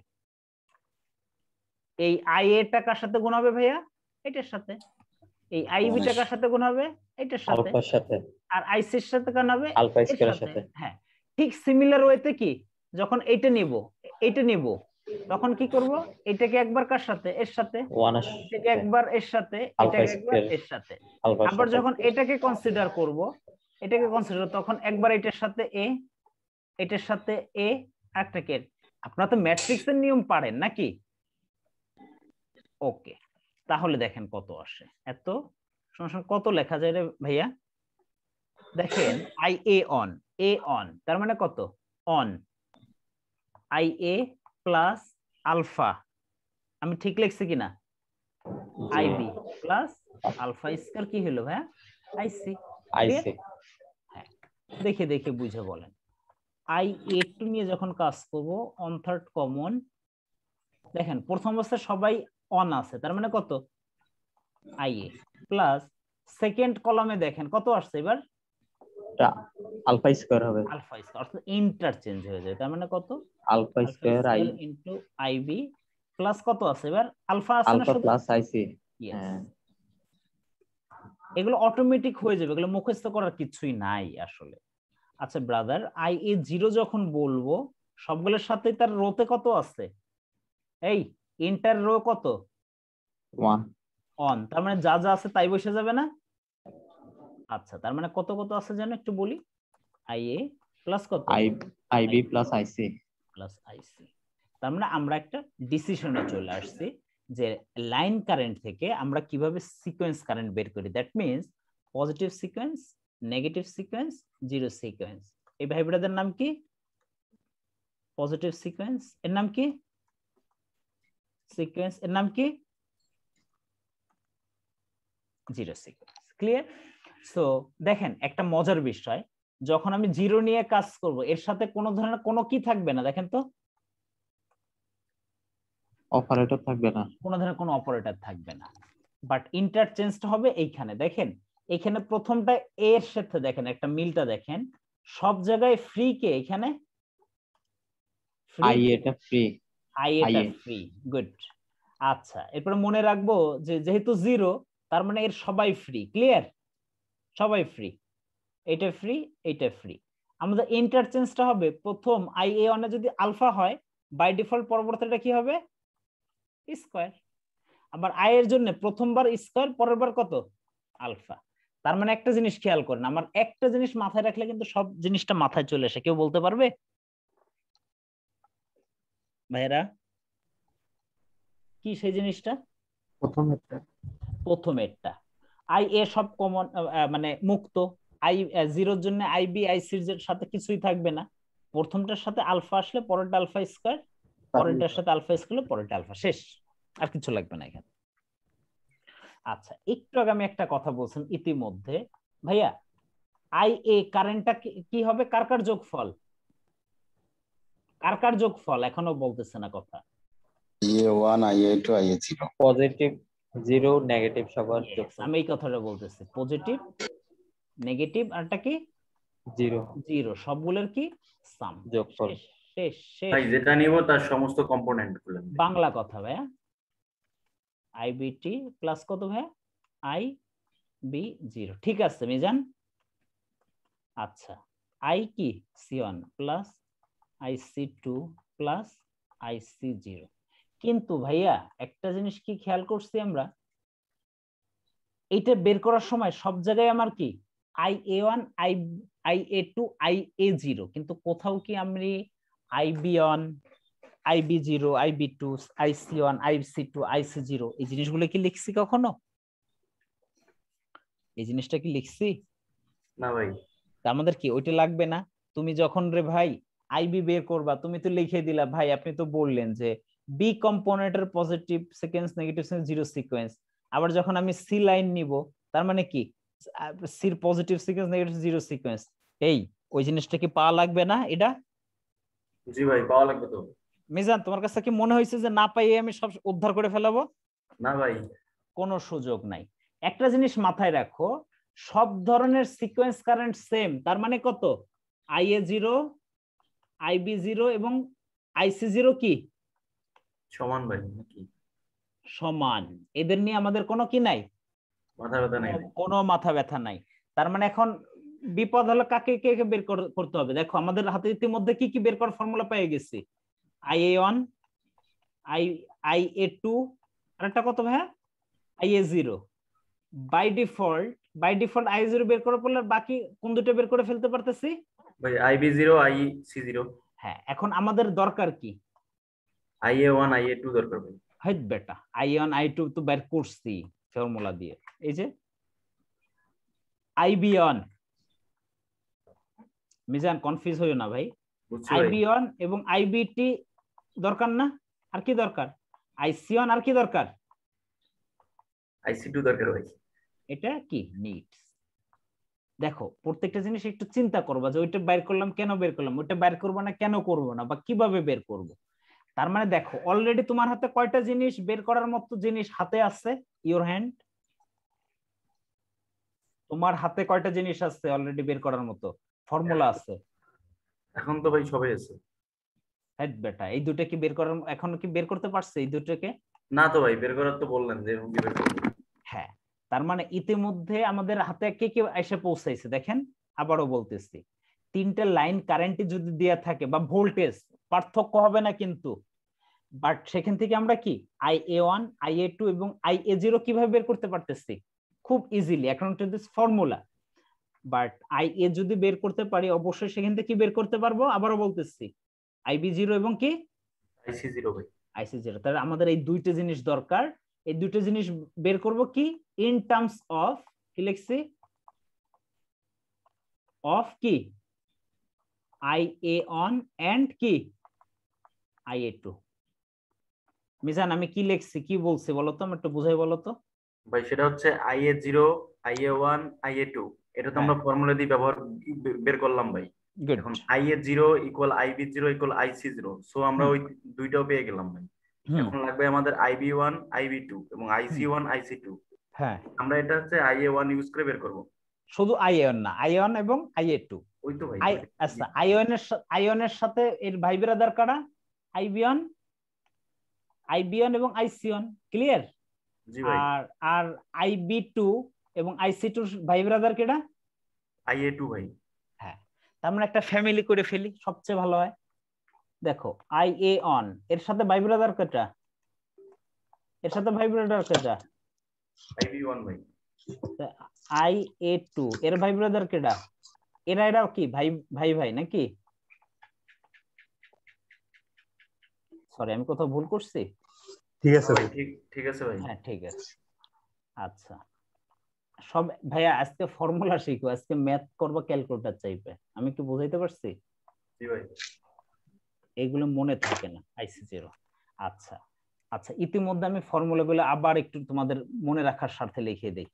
এই IA টা কার সাথে গুণ হবে ভাইয়া? এটার সাথে। এই IB টা কার সাথে গুণ হবে? এটার সাথে। আলফার সাথে, আর IC এর সাথে গুণ হবে আলফা এর স্কয়ারের সাথে। সাথে। হ্যাঁ ঠিক সিমিলার ওয়েতে কি, যখন এইটা নিব এইটা নিব তখন কি করব, এটাকে একবার কার সাথে? এর সাথে। 1 এর এটাকে সাথে, একবার এর সাথে, আলফা এটাকে একবার স্কয়ার এর সাথে। আলফার আবার সাথে। যখন এটাকে কনসিডার করব, এটাকে কনসিডার তখন একবার এটার সাথে এ, এটার সাথে এ, একটাকে। আপনারা তো ম্যাট্রিক্সের নিয়ম পারেন নাকি? ওকে, তাহলে দেখেন কত আসে। এত সমস্যা কত লেখা যায় রে ভাইয়া? দেখেন IA অন, এ অন তার মানে কত? অন IA প্লাস আলফা, আমি ঠিক লিখছি কিনা? IB প্লাস আলফা স্কয়ার কি হলো ভাইয়া? IC। আইসি। হ্যাঁ দেখে দেখে বুঝে বলেন। IA2 নিয়ে যখন কাজ করব, অন থার্ড কমন, দেখেন প্রথম অবস্থায় সবাই অন আছে, তার মানে কত? IA প্লাস সেকেন্ড কলামে দেখেন কত আসছে এবার? এটা আলফা স্কয়ার হবে, আলফা স্কয়ার, অর্থাৎ ইন্টারচেঞ্জ হয়ে যায়, তার মানে কত? Alpha square I into IB plus কত আছে এবার? আলফা আছে না আলফা শুধু? Plus IC. Yes. হ্যাঁ, এগুলো অটোমেটিক হয়ে যাবে, এগুলো মুখস্থ করার কিছুই নাই আসলে। আচ্ছা ব্রাদার, IA0 যখন বলবো সবগুলোর সাথে তার রোতে কত আছে? এই ইন্টার রো কত? 1 অন, তার মানে যা যা আছে তাই বসে যাবে না? আচ্ছা তার মানে কত কত আছে যেন একটু বলি। IA প্লাস কত? IB plus IC plus IC। তার মানে আমরা একটা ডিসিশনে চলে আসছি যে লাইন কারেন্ট থেকে আমরা কিভাবে সিকোয়েন্স কারেন্ট বের করি। That means positive sequence, negative sequence, zero sequence. এই ভাই ব্রাদার নাম কি? পজিটিভ সিকোয়েন্স এর নাম কি? সিকোয়েন্স এর নাম কি? Zero sequence. ক্লিয়ার? সো দেখেন একটা মজার বিষয়, যখন আমি জিরো নিয়ে কাজ করব এর সাথে কোনো ধরনের কোনো কি থাকবে না, দেখেন তো অপারেটর থাকবে না, কোনো ধরনের কোনো অপারেটর থাকবে না, বাট ইন্টারচেঞ্জটা হবে এইখানে। দেখেন এখানে প্রথমটা এর সাথে দেখেন একটা মিলটা দেখেন, সব জায়গায় ফ্রি কে এখানে? আই এটা ফ্রি, আই এটা ফ্রি। গুড। আচ্ছা এরপরে মনে রাখবো যে যেহেতু জিরো তার মানে এর সবাই ফ্রি। ক্লিয়ার? সবাই ফ্রি, এটা ফ্রি, এটা ফ্রি। আমাদের ইন্টারচেঞ্জটা হবে প্রথম IA1 এ যদি আলফা হয় বাই ডিফল্ট পরবর্তীটা কি হবে? স্কয়ার। আবার আই এর জন্য প্রথমবার স্কয়ার, পরের বার কত? আলফা। তার মানে একটা জিনিস খেয়াল করেন, আমার একটা জিনিস মাথায় রাখলে কিন্তু সব জিনিসটা মাথায় চলে আসে। কেউ বলতে পারবে ভাইরা কি সেই জিনিসটা? প্রথমেরটা IA সব কমন, মানে মুক্ত। জিরোর জন্য IB ICর সাথে কিছুই থাকবে না, প্রথমটার সাথে আলফা আসলে পরেরটা আলফা স্কয়ার, পরেরটার সাথে আলফা স্কয়ার, পরেরটা আলফা, শেষ, আর কিছু লাগবে না এখানে। আচ্ছা একটু আগে আমি একটা কথা বলছেন ইতিমধ্যে ভাইয়া, IA কারেন্টটা কি হবে? কার কার যোগফল? কার কার যোগফল? এখনো বলতেছে না কথা। IA1 IA2 IA0 positive zero negative সবার যোগফল। আমি এই কথাটা বলতেছি, পজিটিভ নেগেটিভ আরটা কি? জিরো জিরো, সবগুলোর কি? সাম, যোগফল। শেষ শেষ শেষ। ভাই যেটা নিব তার সমস্ত কম্পোনেন্ট গুলো বাংলা কথা ভাইয়া। IBT প্লাস কত ভাইয়া? IB0। ঠিক আছে মিজান। আচ্ছা I কি? C1 plus IC2 plus IC0। কিন্তু ভাইয়া একটা জিনিস কি খেয়াল করছি আমরা, এইটা বের করার সময় সব জায়গায় আমার কি IA1 IA2 IA0, কিন্তু কোথাও কি আমি IB1 IB0 IB2 IC1 IC2 IC0 এই জিনিসগুলো কি লিখছি কখনো? এই জিনিসটা কি লিখছি? না ভাই। তা আমাদের কি ওইটা লাগবে না? তুমি যখন রে ভাই IB বের করবা তুমি তো লিখে দিলা ভাই, আপনি তো বললেন যে বি কম্পোনেন্টের positive sequence negative sequence zero sequence. আবার যখন আমি সি লাইন নিব তার মানে কি সির positive sequence negative zero sequence. এই ওই জিনিসটা কি পাওয়া লাগবে না? এটা জি ভাই পাওয়া লাগবে তো। মিজান তোমার কাছে কি মনে হয়েছে যে না পাইয়ে আমি সব উদ্ধার করে ফেলাবো? না ভাই, কোনো সুযোগ নাই। একটা জিনিস মাথায় রাখো, সব ধরনের সিকোয়েন্স কারেন্ট সেম, তার মানে কত? IA0, IB0 এবং IC0 কি সমান ভাই নাকি? সমান। এদের নিয়ে আমাদের কোনো কি নাই, মাথা ব্যথা নাই। কোনো মাথা ব্যথা নাই। তার মানে এখন বিপদ হলো কাকে কে কে বের করতে হবে। দেখো আমাদের হাতে ইতিমধ্যে কি কি বের করার ফর্মুলা পেয়ে গেছি। IA1, IA2, আরেকটা কত ভাইয়া? IA0। বাই ডিফল্ট IA0 বের করে পড়লে বাকি কোন দুটো বের করে ফেলতে পারতেছি? ভাই IB0 IC0। হ্যাঁ, এখন আমাদের দরকার কি? IA1 IA2 দরকার ভাই। হাইট বেটা, I1 I2 তো বের করছি ফর্মুলা দিয়ে। এই যে IB1, মিজান কনফিউজ হইও না ভাই। বুঝছো ভাই? IB1 এবং IBT দরকার না? আর কি দরকার? IC1 আর কি দরকার? IC2 দরকার ভাই। এটা কি নিডস। দেখো প্রত্যেকটা জিনিস একটু চিন্তা করবা যে ওইটা বের করলাম কেন বের করলাম, ওইটা বের করবো না কেন করবো না, বা কিভাবে বের করব। তার মানে দেখো অলরেডি তোমার হাতে কয়টা জিনিস বের করার মতো জিনিস হাতে আছে? ইওর হ্যান্ড, তোমার হাতে কয়টা জিনিস আছে অলরেডি বের করার মতো? ফর্মুলা আছে এখন তো ভাই সবাই আছে। হ্যাঁ বেটা, এই দুটো কি বের করার, এখন কি বের করতে পারছে এই দুটোকে? না তো ভাই, বের করার তো বললেন যে এরকম কি বের করবো। হ্যাঁ, তার মানে ইতিমধ্যে আমাদের হাতে কে কে এসে পৌঁছাইছে দেখেন। আবারও বলতেছি, তিনটা লাইন কারেন্টে যদি দেয়া থাকে বা ভোল্টেজ পার্থক্য হবে না কিন্তু, বাট সেখান থেকে আমরা কি IA1, IA2 এবং IA0 কিভাবে বের করতে পারতেছি? খুব easily according to this formula. But IA যদি বের করতে পারি অবশ্যই সেখান থেকে কি বের করতে পারবো? আবারও বলতেছি IB0 এবং কি IC0 ভাই। IC0। তাহলে আমাদের এই দুইটা জিনিস দরকার। এই দুইটা জিনিস বের করব কি ইন টার্মস অফ, কি লিখছি, অফ কি IA1 এন্ড কি IA2। মিজান আমি কি লিখছি, কি বলছি বলো তো, আমি একটু বুঝাই বলো তো। ভাই সেটা হচ্ছে IA0 IA1 IA2, এটা তো আমরা ফর্মুলা দিয়ে ব্যবহার বের করলাম ভাই। গুড। এখন IA0 equal IB0 equal IC0, so আমরা ওই দুইটাও পেয়ে গেলাম ভাই। এখন লাগবে আমাদের IB1 IB2 এবং IC1 IC2। হ্যাঁ, আমরা এটা হচ্ছে IA1 ইউজ করে বের করব। শুধু IA1 না, IA1 এবং IA2। ওই তো ভাই। আচ্ছা, I1 এর সাথে এর ভাই ব্রাদার কারা? IB1 এবং IC1, ক্লিয়ার? জি ভাই। আর IB2 এবং IC2 ভাই ব্রাদার কেডা? IA2 ভাই। হ্যাঁ, তার মানে একটা ফ্যামিলি করে ফেলি, সবচেয়ে ভালো হয়। দেখো IA1 এর সাথে ভাই ব্রাদার কেটা? এর সাথে ভাই ব্রাদার কেটা? IB1 ভাই। IA2 এর ভাই ব্রাদার কেডা? এরা কি ভাই ভাই ভাই নাকি? সরি আমি কোথাও ভুল করছি? ঠিক আছে ভাই, ঠিক আছে ভাই। হ্যাঁ ঠিক আছে। আচ্ছা সব ভাইয়া আজকে ফর্মুলা শিখো, আজকে ম্যাথ করবো, ক্যালকুলেটর চাইবে, আমি কি বুঝাইতে পারছি? জি ভাই। এগুলো মনে থাকে না IC0। আচ্ছা আচ্ছা, ইতিমধ্যে আমি ফর্মুলাগুলো আবার একটু তোমাদের মনে রাখার স্বার্থে লিখে দেই।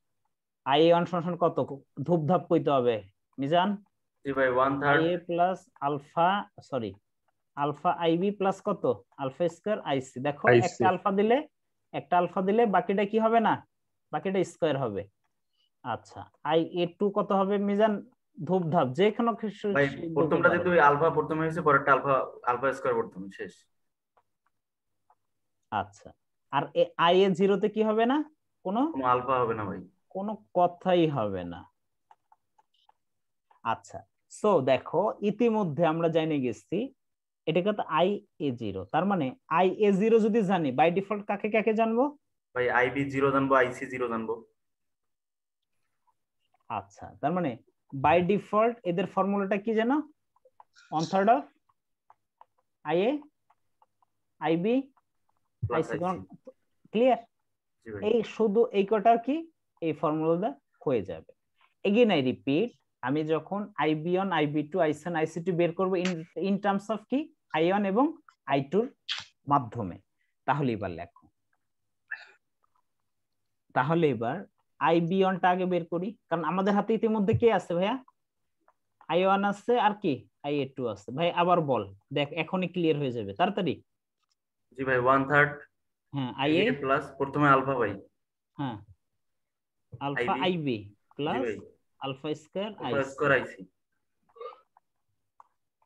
IA1 সমান কত? ধূপধাপ কইতে হবে মিজান। জি ভাই, 1/3 IA plus alpha, sorry alpha IB plus কত? Alpha square IC। দেখো একটা আলফা দিলে বাকিটা কি হবে না? বাকিটা স্কয়ার হবে। আচ্ছা IA2 কত হবে মিজান? ধূপধাপ যে কোনো কিছু। ভাই প্রথমটা যেহেতু আলফা প্রথমে হয়েছে, পরেরটা আলফা স্কয়ার প্রথমে, শেষ। আচ্ছা, আর IA0 তে কি হবে না? কোনো আলফা হবে না ভাই, কোনো কথাই হবে না। আচ্ছা, সো দেখো ইতিমধ্যে আমরা জেনে গেছি এটা কত IA0। তার মানে IA0 যদি জানি বাই ডিফল্ট কাকে কাকে জানবো? ভাই IB0 জানবো, IC0 জানবো। আচ্ছা, তার মানে বাই ডিফল্ট এদের ফর্মুলাটা কি জানো? 1/3 of IA IB IC। Clear? এই শুধু এই কটা কি এই ফর্মুলাটা হয়ে যাবে। এগেইন আই রিপিট, আমি যখন IB1 IB2 IC1 IC2 বের করব ইন টার্মস অফ কি I1 এবং I2 এর মাধ্যমে, তাহলে এবার লেখো, তাহলে এবার IB1 টা আগে বের করি, কারণ আমাদের হাতে ইতিমধ্যে কে আছে ভাইয়া? I1 আছে আর কি IA2 আছে। ভাই আবার বল, দেখ এখনই ক্লিয়ার হয়ে যাবে তাড়াতাড়ি। জি ভাই 1/3 হ্যাঁ IA প্লাস প্রথমে আলফা ভাই, হ্যাঁ alpha IB plus alpha square alpha square I C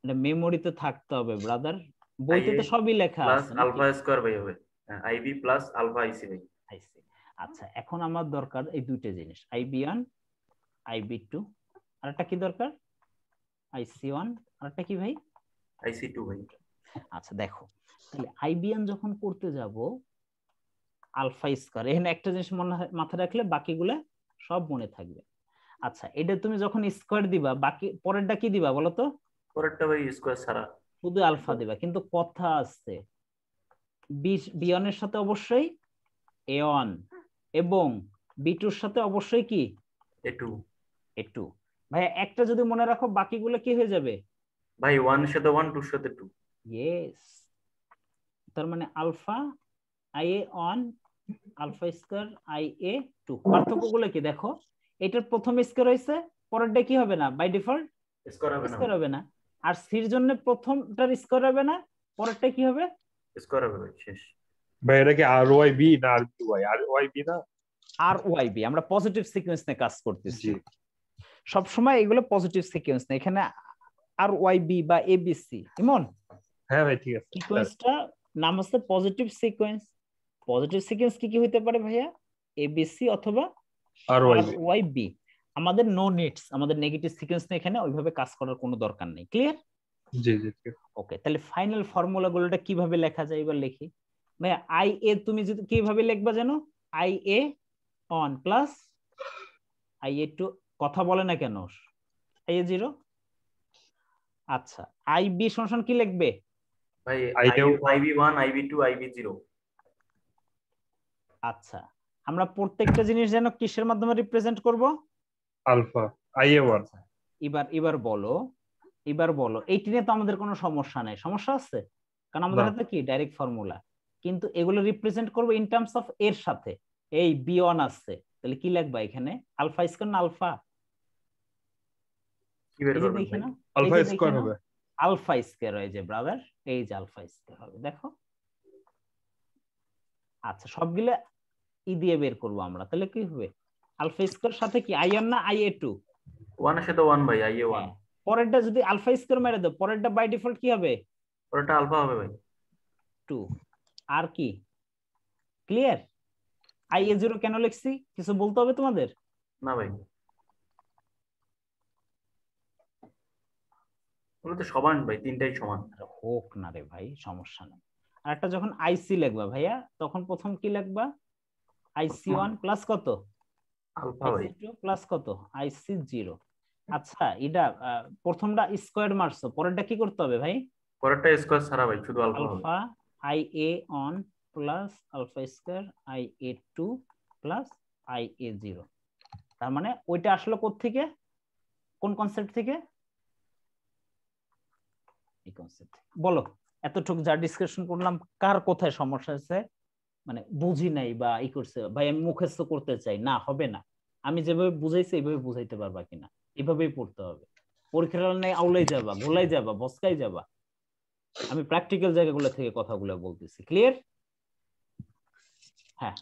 এটা মেমোরিতে থাকতে হবে ব্রাদার, বইতে তো সবই লেখা প্লাস আছে আলফা স্কয়ার ভাই হবে আইবি প্লাস আলফা আইসি ভাই। আইসি। আচ্ছা এখন আমার দরকার এই দুইটা জিনিস, আইবি1 আইবি2, আর একটা কি দরকার আইসি1, আর একটা কি ভাই আইসি2 ভাই। আচ্ছা দেখো তাহলে আইবিএন যখন করতে যাব আলফা স্কয়ার, এখানে একটা জিনিস মাথায় রাখলে বাকিগুলো সব মনে থাকবে। আচ্ছা এটা তুমি যখন স্কয়ার দিবা বাকি পরেরটা কি দিবা বলো তো? পরেরটা ভাই স্কয়ার ছাড়া শুধু আলফা দিবা, কিন্তু কথা আছে বি1 এর সাথে অবশ্যই a1 এবং বি2 এর সাথে অবশ্যই কি a2 ভাই একটা যদি মনে রাখো বাকিগুলো কি হয়ে যাবে ভাই 1 এর সাথে 1 2 এর সাথে 2। ইয়েস, তার মানে alpha ia1 alpha square ia2। পার্থক্যগুলো কি দেখো, এটার প্রথম স্কয়ার হইছে পরেরটা কি হবে না বাই ডিফল্ট স্কয়ার হবে না, আর সির জন্য প্রথমটার স্কয়ার হবে না পরেরটা কি হবে স্কয়ার হবে ভাই। শেষ ভাই এটা কি আর ওয়াই বি না আর বি ওয়াই? আর ওয়াই বি না আর ওয়াই বি, আমরা পজিটিভ সিকোয়েন্স নিয়ে কাজ করতেছি সব সময়, এগুলো পজিটিভ সিকোয়েন্স না, এখানে আর ওয়াই বি বা এবিসি ইমন। হ্যাঁ ভাই ঠিক আছে, সিকোয়েন্সটা নাম আছে পজিটিভ সিকোয়েন্স। পজিটিভ সিকোয়েন্স কি কি হতে পারে ভাইয়া? এবিসি অথবা আর ওয়াই বি। আমাদের নো নিডস, আমাদের নেগেটিভ সিকোয়েন্স নিয়ে এখানে ওইভাবে কাজ করার কোনো দরকার নেই। ক্লিয়ার? জি জি। ওকে, তাহলে ফাইনাল ফর্মুলাগুলোটা কিভাবে লেখা যায় এবার লিখি। ভাইয়া আই এ তুমি যদি কিভাবে লিখবা জানো? I A one plus I A two, কথা বলে না কেন? I A zero. আচ্ছা আই বি সমান কি লিখবে ভাই? আইবি1 আইবি2 আইবি0। আচ্ছা আমরা প্রত্যেকটা জিনিস যেন কিসের মাধ্যমে রিপ্রেজেন্ট করব? Alpha ia1। এবার বলো এইটি নিয়ে তো আমাদের কোনো সমস্যা নাই, সমস্যা আছে? কারণ আমাদের হাতে কি ডাইরেক্ট ফর্মুলা, কিন্তু এগুলো রিপ্রেজেন্ট করব ইন টার্মস অফ এর সাথে। এই বি1 আছে, তাহলে কি লিখবা এখানে? আলফা স্কয়ার না আলফা? কি বের করবেন ভাই? আলফা স্কয়ার হবে। আলফা স্কয়ার হয়ে যায় ব্রাদার, এই যে আলফা স্কয়ার হবে দেখো। আচ্ছা সবগুলা ই দিয়ে বের করব আমরা, তাহলে কি হবে? আলফা স্কয়ার সাথে কি আই1 না ia2? 1 এর সাথে 1 ভাই ia1। পরেরটা যদি আলফা স্কয়ার মেরে দাও পরেরটা বাই ডিফল্ট কি হবে? পরেরটা আলফা হবে ভাই 2। আর কি ক্লিয়ার? ia0 কেন লিখছি কিছু বলতে হবে তোমাদের? না ভাই, ওগুলো তো সমান ভাই, তিনটাই সমান। হোক না রে ভাই, সমস্যা নেই। আর একটা যখন আইসি লিখবা ভাইয়া তখন প্রথম কি লিখবা? আইসি1 প্লাস কত? আলফা ভাই আইসি2 প্লাস কত? আইসি0। আচ্ছা এটা প্রথমটা স্কয়ার মারছো, পরেরটা কি করতে হবে ভাই? পরেরটা স্কয়ার ছাড়া ভাই, শুধু আলফা হবে। Alpha ia1 plus alpha square ia2 plus ia0। তার মানে ওইটা আসলো কোথা থেকে, কোন কনসেপ্ট থেকে? এই কনসেপ্ট বলো। এতটুকু যা ডিসকাশন করলাম কার কোথায় সমস্যা আছে, মানে বুঝি নাই বা ই করছে ভাই আমি মুখস্থ করতে চাই না, হবে না। আমি যেভাবে বুঝাইছি এইভাবে বুঝাইতে পারবা কিনা, এইভাবেই পড়তে হবে। পরীক্ষার হলে আউলাই যাবা, গোলাই যাবা, বসকাই যাবা। আমি প্র্যাকটিক্যাল জায়গাগুলো থেকে কথাগুলো বলতেছি। ক্লিয়ার? হ্যাঁ,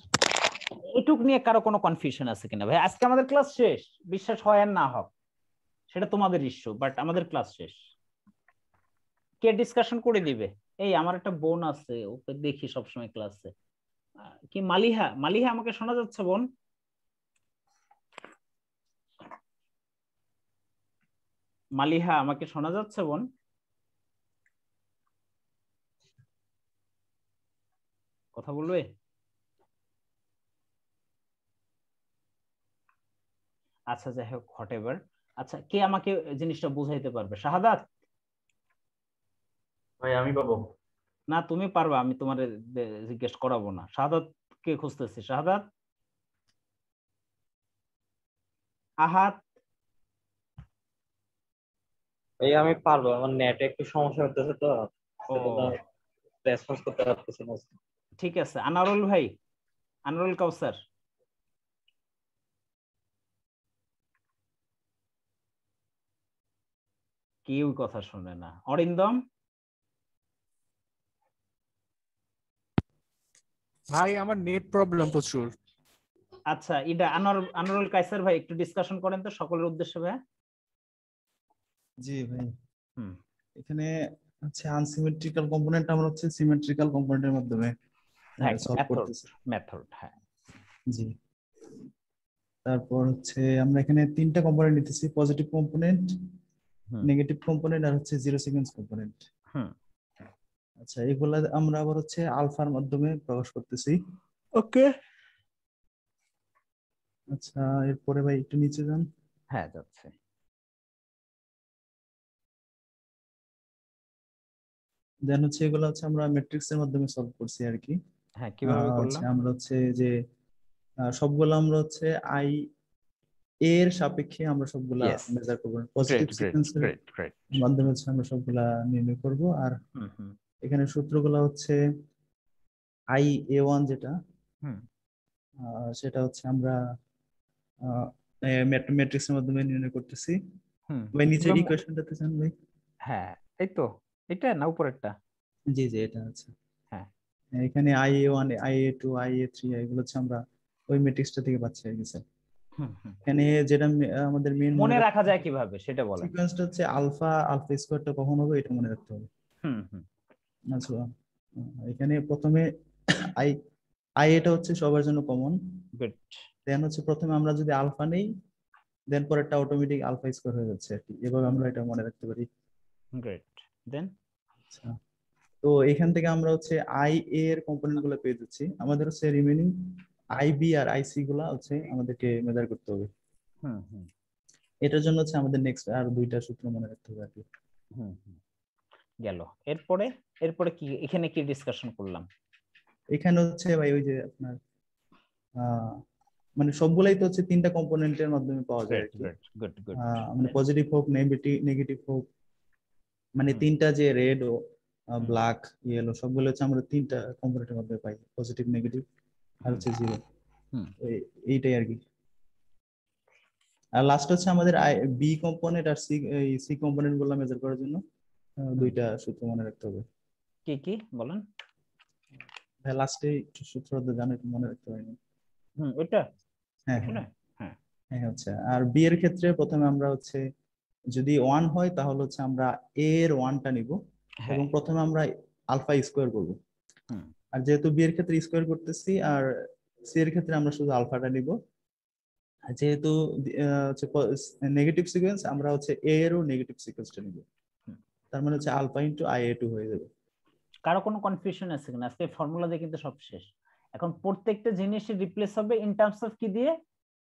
এটুক নিয়ে কারো কোনো কনফিউশন আছে কিনা ভাই? আজকে আমাদের ক্লাস শেষ, বিশ্বাস হয় আর না হোক সেটা তোমাদের ইস্যু, বাট আমাদের ক্লাস শেষ। কে ডিসকাশন করে দিবে? এই আমার একটা বোন আছে, ওকে দেখি সবসময় ক্লাসে। কি মালিহা? মালিহা আমাকে শোনা যাচ্ছে বোন? মালিহা আমাকে শোনা যাচ্ছে বোন? কথা বলবে? আচ্ছা যাই হোক, হোয়াটএভার। আচ্ছা কে আমাকে জিনিসটা বুঝাইতে পারবে? শাহাদাত? ভাই আমি পাবো না তুমি পারবা, আমি তোমার জিজ্ঞেস করাবো না। শাহাদাত কে খুঁজতেছি? শাহাদাত, আহাত? এই আমি পারবো, আমার নেটে একটু সমস্যা হতেছে তো, রেসপন্স করতে পারতেছি না। ঠিক আছে। আনারুল ভাই, আনারুল কাউসার? কেউ কথা শুনে না। অরিন্দম? ভাই আমার নেট প্রবলেম প্রচুর। আচ্ছা এটা আনোয়ারুল কায়সার ভাই একটু ডিসকাশন করেন তো সকলের উদ্দেশ্যে ভাই। জি ভাই, হুম এখানে হচ্ছে আনসিমেট্রিক্যাল কম্পোনেন্ট আমরা হচ্ছে সিমেট্রিক্যাল কম্পোনেন্টের মাধ্যমে সলভ করতেছি। মেথড হ্যাঁ জি, তারপর হচ্ছে আমরা এখানে তিনটা কম্পোনেন্ট নিতেছি, পজিটিভ কম্পোনেন্ট, নেগেটিভ কম্পোনেন্ট আর হচ্ছে জিরো সিকোয়েন্স কম্পোনেন্ট। হুম আচ্ছা, এগুলা আমরা আবার হচ্ছে আলফার মাধ্যমে প্রকাশ করতেছি। ওকে আচ্ছা, এরপরে ভাই একটু নিচে যান। হ্যাঁ যাচ্ছে। দেন হচ্ছে এগুলো হচ্ছে আমরা ম্যাট্রিক্স এর মাধ্যমে সলভ করছি আর কি। হ্যাঁ কিভাবে করলাম? আমরা হচ্ছে যে সবগুলো আমরা হচ্ছে আই এর সাপেক্ষে আমরা সবগুলা মেজার করব, পজিটিভ সিকোয়েন্সের মাধ্যমে হচ্ছে আমরা সবগুলা নির্ণয় করব। আর এখানে সূত্রগুলো হচ্ছে আই এ1 যেটা সেটা হচ্ছে আমরা ম্যাট্রিক্স এর মাধ্যমে নির্ণয় করতেছি। ভাই নিচে ইকুয়েশনটাতে যান ভাই। হ্যাঁ এই তো এটা না উপরেরটা? জি জি এটা আছে। হ্যাঁ এখানে IA1 IA2 IA3 এগুলো হচ্ছে আমরা ওই ম্যাট্রিক্সটা থেকে পাচ্ছি হয়ে গেছে। এখানে যেটা আমাদের মেইন মনে রাখা যায় কিভাবে সেটা বলেন। সিকোয়েন্সটা হচ্ছে আলফা স্কয়ারটা কখন হবে এটা মনে রাখতে হবে। আচ্ছা, এখানে প্রথমে আই এটা হচ্ছে সবার জন্য কমন। গুড। দেন হচ্ছে প্রথমে আমরা যদি আলফা নেই দেন পরেরটা অটোমেটিক আলফা স্কয়ার হয়ে যাচ্ছে আর কি, এভাবে আমরা এটা মনে রাখতে পারি। গ্রেট। দেন আচ্ছা, তো এখান থেকে আমরা হচ্ছে আই এ এর কম্পোনেন্ট গুলো পেয়ে যাচ্ছি। আমাদের হচ্ছে রিমেইনিং আই বি আর আই সি গুলা হচ্ছে আমাদেরকে মেজার করতে হবে। এটার জন্য হচ্ছে আমাদের নেক্সট আর দুইটা সূত্র মনে রাখতে হবে আর কি। গেল। এরপরে কি এখানে কি ডিসকাশন করলাম? এখানে হচ্ছে ভাই ওই যে আপনার মানে সবগুলাই তো হচ্ছে তিনটা কম্পোনেন্টের মাধ্যমে পাওয়া যায় আর কি। মানে পজিটিভ হোক নেগেটিভ হোক, মানে তিনটা যে রেড ও ব্ল্যাক ইয়েলো সবগুলো হচ্ছে আমরা তিনটা কম্পোনেন্টের মধ্যে পাই, পজিটিভ নেগেটিভ আর হচ্ছে জিরো। এইটাই আর কি। আর লাস্ট হচ্ছে আমাদের বি কম্পোনেন্ট আর সি কম্পোনেন্ট গুলো মেজার করার জন্য দুইটা সূত্র মনে রাখতে হবে। কি কি বলেন ভাই? লাস্টে সূত্রটা জানেন মনে রাখতে হয় না? ওটা হ্যাঁ হ্যাঁ আচ্ছা। আর বি এর ক্ষেত্রে প্রথমে আমরা হচ্ছে যদি 1 হয় তাহলে হচ্ছে আমরা এ এর 1টা নিব এবং প্রথমে আমরা আলফা স্কয়ার করব। আর যেহেতু বি এর ক্ষেত্রে স্কয়ার করতেছি আর সি এর ক্ষেত্রে আমরা শুধু আলফাটা নিব। যেহেতু হচ্ছে নেগেটিভ সিকোয়েন্স আমরা হচ্ছে এ এরও নেগেটিভ সিকোয়েন্সটা নিব, তার মানে হচ্ছে আলফা ইনটু IA2 হয়ে যাবে। কারো কোনো কনফিউশন আছে কিনা? আজকে ফর্মুলা দিয়ে কিন্তু সব শেষ। এখন প্রত্যেকটা জিনিসই রিপ্লেস হবে ইন টার্মস অফ কি দিয়ে?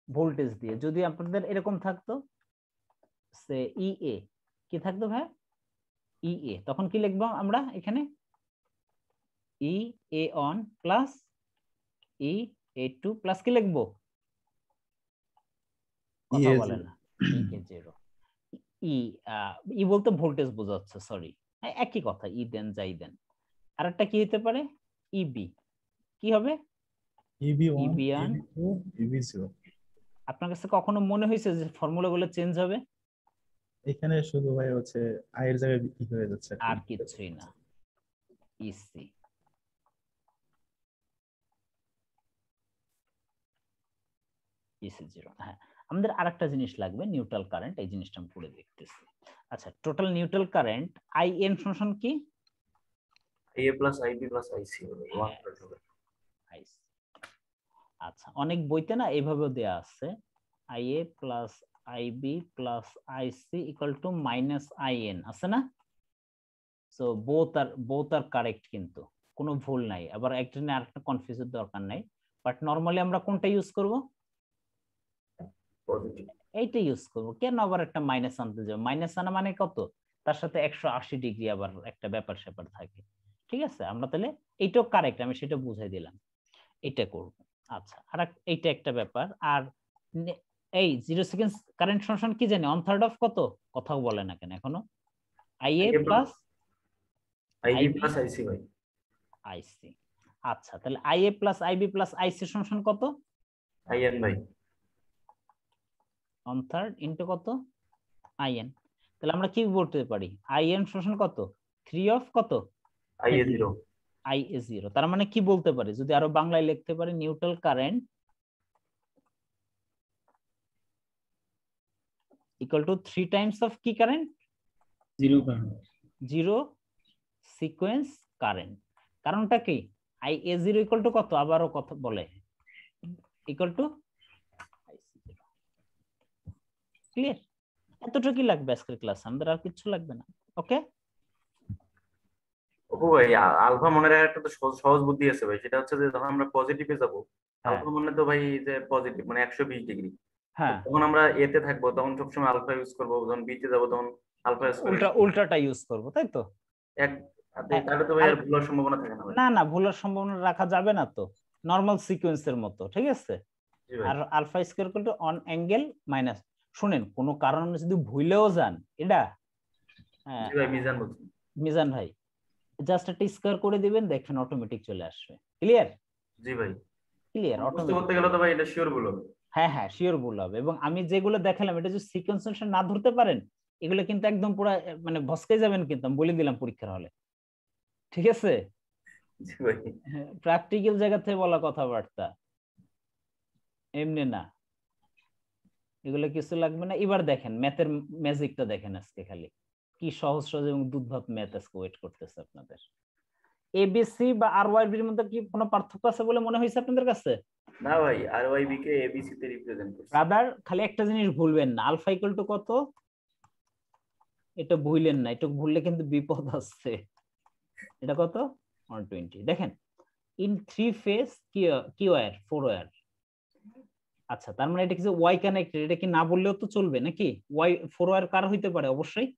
ভোল্টেজ দিয়ে। যদি আপনাদের এরকম থাকতো সে ইএ কি থাকতো ভাই? ইএ, তখন কি লিখবো আমরা এখানে? IA1 প্লাস IA2 প্লাস কি লিখবো? কথা বলে না। IA0 ই বলতে ভোল্টেজ বোঝাচ্ছে, সরি একই কথা, ই দেন যাই দেন। আরেকটা কি হতে পারে? ইবি কি হবে? EB1 EB1 EB2 EB0। আপনার কাছে কখনো মনে হয়েছে যে ফর্মুলাগুলো চেঞ্জ হবে? এখানে শুধু ভাই হচ্ছে আই এর জায়গায় বি হয়ে যাচ্ছে আর কিছুই না। ইসি ইসি0। হ্যাঁ, আমাদের আরেকটা জিনিস লাগবে, নিউট্রাল কারেন্ট। এই জিনিসটা আমি পড়ে দেখতেছি। আচ্ছা, টোটাল নিউট্রাল কারেন্ট আইএন সমান কি? IA plus IB plus IC হবে 1 হবে। আচ্ছা, অনেক বইতে না এইভাবেও দেয়া আছে, IA plus IB plus IC equal to minus IN আছে না? সো বোথ আর কারেক্ট, কিন্তু কোনো ভুল নাই। আবার একটা না আরেকটা কনফিউজের দরকার নাই। বাট নরমালি আমরা কোনটা ইউজ করব? পজিটিভ। এইটা ইউজ করব। কেন আবার একটা মাইনাস আনতে যাব? মাইনাস আনা মানে কত? তার সাথে 180 ডিগ্রি আবার একটা ব্যাপার স্যাপার থাকে। ঠিক আছে, আমরা তাহলে এইটাও কারেক্ট, আমি সেটা বুঝাই দিলাম। এটা করব। আচ্ছা, আর এইটা একটা ব্যাপার। আর এই 0 সেকেন্ড কারেন্ট সমান কি জানি? 1/3 অফ কত? কথাও বলে না কেন এখনো? IA plus IB plus IC ভাই। IC। আচ্ছা, তাহলে IA plus IB plus IC সমান কত? IN ভাই। 1/3 ইনটু কত? IN। তাহলে আমরা কি বলতে পারি? IN সমান কত? 3 অফ কত? IA0। IA0। তার মানে কি বলতে পারি? যদি আরো বাংলায় লিখতে পারি, neutral current equal to 3 Times of কি কারেন্ট? Zero sequence current. কারণটা কি? IA0 ইকুয়াল টু কত? আবারও কত বলে, ইকুয়াল টু ক্লিয়ার? এতটুকুই লাগবে আজকের ক্লাস, আমাদের আর কিছু লাগবে না। ওকে ও ভাই, আলফা মনের একটা তো সহজ বুদ্ধি আছে ভাই, সেটা হচ্ছে যে যখন আমরা পজিটিভে যাব, আলফা মনে তো ভাই যে পজিটিভ মানে 120 ডিগ্রি, হ্যাঁ, তখন আমরা এতে থাকবো তখন সবসময় আলফা ইউজ করবো, যখন বিতে যাব তখন আলফা ইউজ করবো। উল্টাটা ইউজ করব, তাই তো? এক তাহলে তো ভাই আর ভুলার সম্ভাবনা থাকে না ভাই। না না, ভুলের সম্ভাবনা রাখা যাবে না তো, নরমাল সিকোয়েন্সের মতো, ঠিক আছে? আর alpha square equal to on angle minus, শুনেন কোন কারণে যদি ভুলেও যান, এটা জি ভাই, মিজান বলছি। মিজান ভাই, জাস্ট একটা স্কয়ার করে দিবেন, দেখেন অটোমেটিক চলে আসবে। ক্লিয়ার? জি ভাই, ক্লিয়ার? বুঝতে করতে গেলে তো ভাই এটা শিওর ভুল হবে। হ্যাঁ হ্যাঁ, শিওর ভুল হবে। এবং আমি যেগুলো দেখালাম, এটা যদি সিকোয়েন্স না ধরতে পারেন, এগুলো কিন্তু একদম পুরো মানে ভস্কে যাবেন, কিন্তু আমি বলে দিলাম পরীক্ষার হলে, ঠিক আছে? জি ভাই, প্র্যাকটিক্যাল জায়গা থেকে বলা কথাবার্তা, এমনি না। এগুলো কিছু লাগবে না। এবার দেখেন ম্যাথের ম্যাজিকটা দেখেন আজকে, খালি কি সহজ সহজ এবং দুধভাত ম্যাথ আজকে ওয়েট করতেছে আপনাদের। এবিসি বা আরওয়াইবি এর মধ্যে কি কোনো পার্থক্য আছে বলে মনে হয়েছে আপনাদের কাছে? না ভাই, আরওয়াইবি কে এবিসি তে রিপ্রেজেন্ট করছে। ব্রাদার, খালি একটা জিনিস ভুলবেন না, আলফা ইকুয়াল টু কত, এটা ভুলেন না, এটা ভুললে কিন্তু বিপদ আছে। এটা কত? 120। দেখেন ইন 3 ফেজ কি ওয়্যার 4 ওয়্যার। আচ্ছা, তার মানে এটা কি যে ওয়াই কানেক্টেড, এটা কি না বললেও তো চলবে নাকি? ওয়াই 4 ওয়্যার কার হইতে পারে? অবশ্যই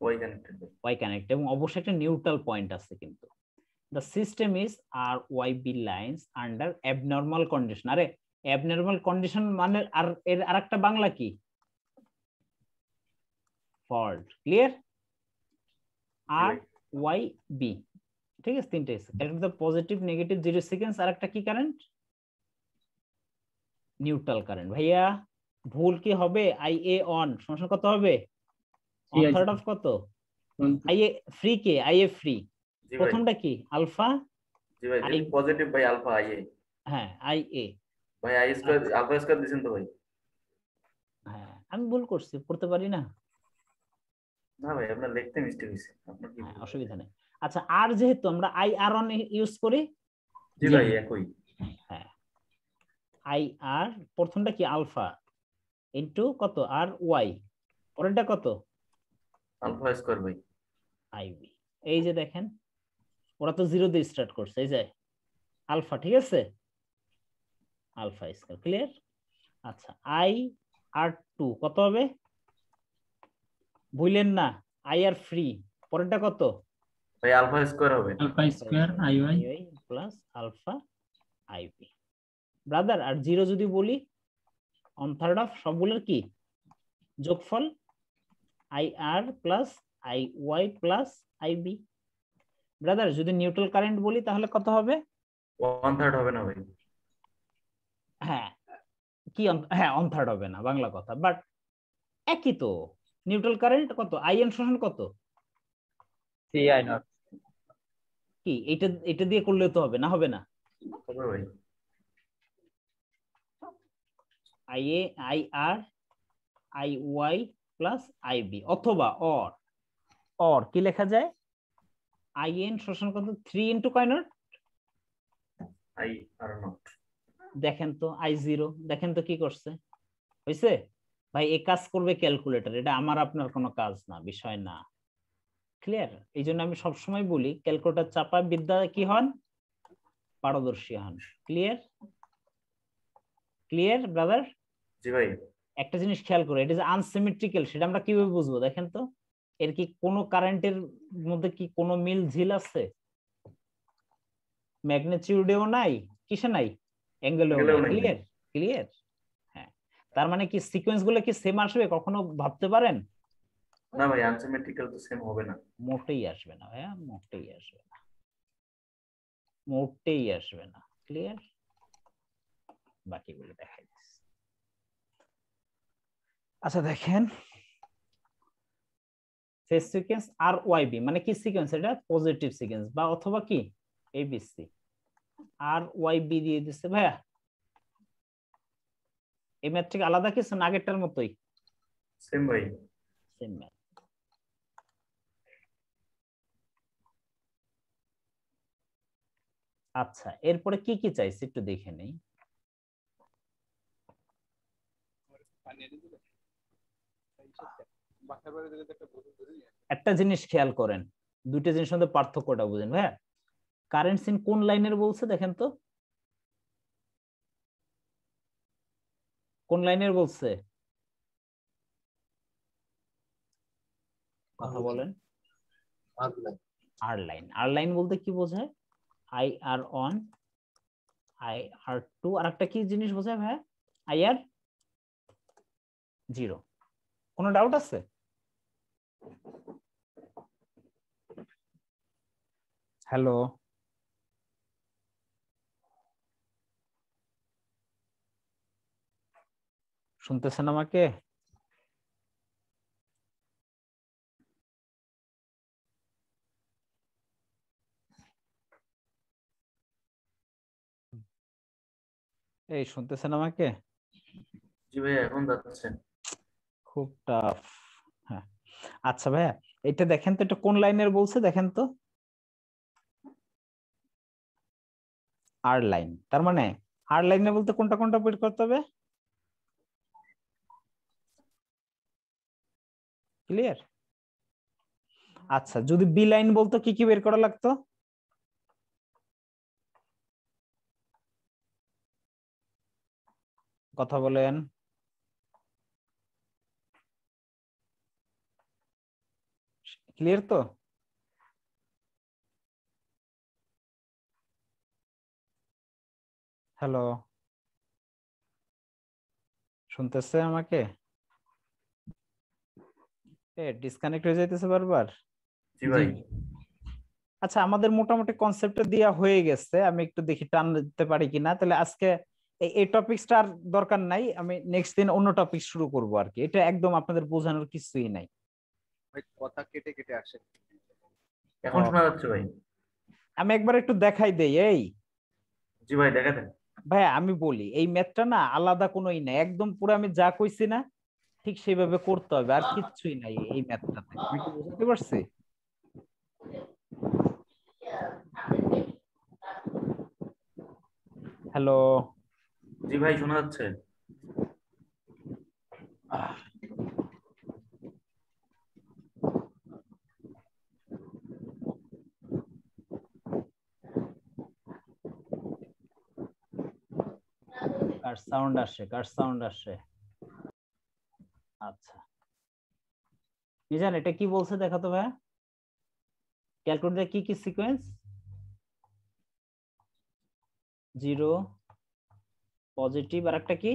ওয়াই কানেক্টেড। ওয়াই কানেক্টেড, এবং অবশ্যই একটা নিউট্রাল পয়েন্ট আছে কিন্তু। The system is RYB lines under abnormal condition. আরে abnormal condition মানে আর এর আরেকটা বাংলা কি? ফল্ট। ক্লিয়ার? RYB, ঠিক আছে? তিনটে আছে, calculate the positive negative zero sequence. আর একটা কি কারেন্ট? Neutral current. ভাইয়া ভুল কি হবে? IA অন সমান কত হবে? 1/3 অফ কত? IA ফ্রি কে? IA ফ্রি প্রথমটা কি? আলফা। জি ভাই, যেটা পজিটিভ ভাই আলফা আইএ। হ্যাঁ, IA ভাই আই স্কয়ার আলফা স্কয়ার দিবেন তো ভাই? হ্যাঁ, আমি ভুল করছি, পড়তে পারি না। না ভাই, আপনার লিখতে মিস্টেক হইছে, আপনার কি অসুবিধা নেই। আচ্ছা, আর যেহেতু আমরা আই আর অন ইউজ করি, জি ভাই একই। হ্যাঁ, আই আর প্রথমটা কি? আলফা ইনটু কত? আর ওয়াই, পরেরটা কত? আলফা স্কয়ার ভাই আইবি। এই যে দেখেন, ওরা তো জিরো দিয়ে স্টার্ট করছে, এই যে আলফা, ঠিক আছে? Alpha square. ক্লিয়ার? আচ্ছা, আই আর 2 কত হবে? ভুলেন না, আই আর ফ্রি, পরেরটা কত? ভাই আলফা স্কয়ার হবে। Alpha square I Y plus alpha I B. Brother, আর জিরো যদি বলি, 1/3 অফ সবগুলোর কি যোগফল? I R plus I Y plus I B. Brother, যদি নিউট্রাল কারেন্ট বলি তাহলে কত হবে? 1/3 হবে না ভাই? হ্যাঁ, কি হ্যাঁ 1/3 হবে না, বাংলা কথা, বাট একই তো। নিউট্রাল কারেন্ট কত? আইএন সমান কত? C I naught. কি এটা দিয়ে করলে তো হবে না? হবে না? হবে ভাই। IA I R I Y plus IB, অথবা অর কি লেখা যায়? আইএন সমান কত? 3 ইনটু কয় নট? I are not. দেখেন তো I0, দেখেন তো কি করছে, হইছে? ভাই এই কাজ করবে ক্যালকুলেটর, এটা আমার আপনার কোনো কাজ না, বিষয় না। ক্লিয়ার? এই জন্য আমি সবসময় বলি ক্যালকুলেটর চাপা বিদ্যা কি হন? পারদর্শী হন। ক্লিয়ার? Clear brother? জি ভাই। একটা জিনিস খেয়াল করে, এটা যে আনসিমেট্রিক্যাল, সেটা আমরা কিভাবে বুঝবো? দেখেন তো, এর কি কোনো কারেন্টের মধ্যে কি কোনো মিল ঝিল আছে? ম্যাগনিটিউডেও নাই, কিসে নাই? অ্যাঙ্গেলেও নাই। ক্লিয়ার? ক্লিয়ার? হ্যাঁ, তার মানে কি সিকোয়েন্স গুলো কি সেম আসবে? কখনো ভাবতে পারেন? না ভাই, আনসিমেট্রিক্যাল তো সেম হবে না। মোটেই আসবে না ভাইয়া, মোটেই আসবে না, মোটেই আসবে না। ক্লিয়ার? বাকিগুলো দেখাই দিচ্ছি। আচ্ছা দেখেন, ফেজ সিকোয়েন্স আর ওয়াইবি মানে কি সিকোয়েন্স? এটা পজিটিভ সিকোয়েন্স বা অথবা কি এবিসি। আর ওয়াইবি দিয়ে দিচ্ছে ভাইয়া, এই ম্যাট্রিক আলাদা কিছু না, আগেরটার মতোই। সেম ভাই। Same math. আচ্ছা, এরপরে কি কি চাইছে একটু দেখে নেই। একটা জিনিস খেয়াল করেন, দুইটা জিনিসের মধ্যে পার্থক্যটা বুঝেন ভাইয়া। কারেন্ট সিন কোন লাইনের বলছে দেখেন তো, কোন লাইনের বলছে? কথা বলেন। আর লাইন। আর লাইন বলতে কি বোঝায়? I R one, I R two, আর একটা কি জিনিস বোঝায় ভাইয়া? I R zero. কোনো ডাউট আছে? হ্যালো, শুনতেছেন আমাকে? এই শুনতেছেন আমাকে? জি ভাই, এখন যাচ্ছে। খুব টাফ। হ্যাঁ, আচ্ছা ভাইয়া এটা দেখেন তো, এটা কোন লাইনের বলছে দেখেন তো। আর লাইন। তার মানে আর লাইনে বলতে কোনটা কোনটা বের করতে হবে? ক্লিয়ার? আচ্ছা, যদি বি লাইন বলতো কি কি বের করা লাগতো? কথা বলেন। ক্লিয়ার তো? হ্যালো, শুনতেছে আমাকে? ডিসকানেক্ট হয়ে যাইতেছে বারবার। জি ভাই। আচ্ছা, আমাদের মোটামুটি কনসেপ্টটা দেয়া হয়ে গেছে, আমি একটু দেখি টান দিতে পারি কিনা। তাহলে আজকে এই টপিকসটা আর দরকার নাই, আমি নেক্সট দিন অন্য টপিক শুরু করব আর কি। এটা একদম আপনাদের বোঝানোর কিছুই নাই। কথা কেটে কেটে আসে। এখন শোনা যাচ্ছে ভাই? আমি একবার একটু দেখাই দেই। এই জি ভাই, দেখা দেন। ভাই আমি বলি, এই ম্যাথটা না আলাদা কোনোই নাই, একদম পুরো আমি যা কইছি না ঠিক সেইভাবে করতে হবে, আর কিচ্ছুই নাই এই ম্যাথটাতে। আমি কি বুঝাতে পারছি? হ্যালো, জি ভাই, শোনা যাচ্ছে। কার সাউন্ড আসে, কার সাউন্ড আসে? আচ্ছা, মিজান এটা কি বলছে দেখো তো ভাই। ক্যালকুলেটর কি কি সিকোয়েন্স? 0 পজিটিভ, আর একটা কি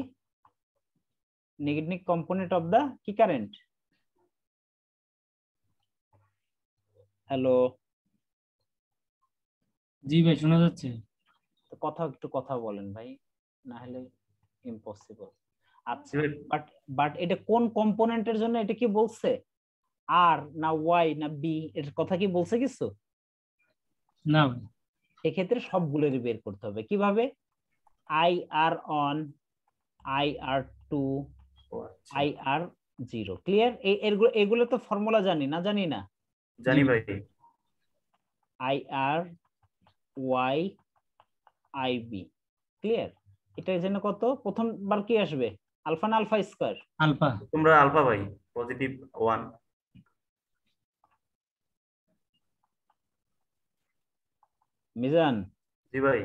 নেগেটিভ কম্পোনেন্ট অফ দা কি কারেন্ট। হ্যালো, জি ভাই শোনা যাচ্ছে। তো একটু কথা বলেন ভাই, না হলে ইম্পসিবল। আচ্ছা, বাট এটা কোন কম্পোনেন্টের জন্য এটা কি বলছে? আর না ওয়াই না বি, এর কথা কি বলছে কিছু? না ভাই, এক্ষেত্রে সবগুলোরই বের করতে হবে। কিভাবে? I R one, I R two, I R zero. Clear? এগুলো তো ফর্মুলা জানি না, জানি না? জানি ভাই। I R Y I B. Clear? এটার জন্য কত প্রথমবার কি আসবে? আলফা না আলফা স্কয়ার? আলফা। তোমরা আলফা ভাই, পজিটিভ 1। মিজান, জি ভাই।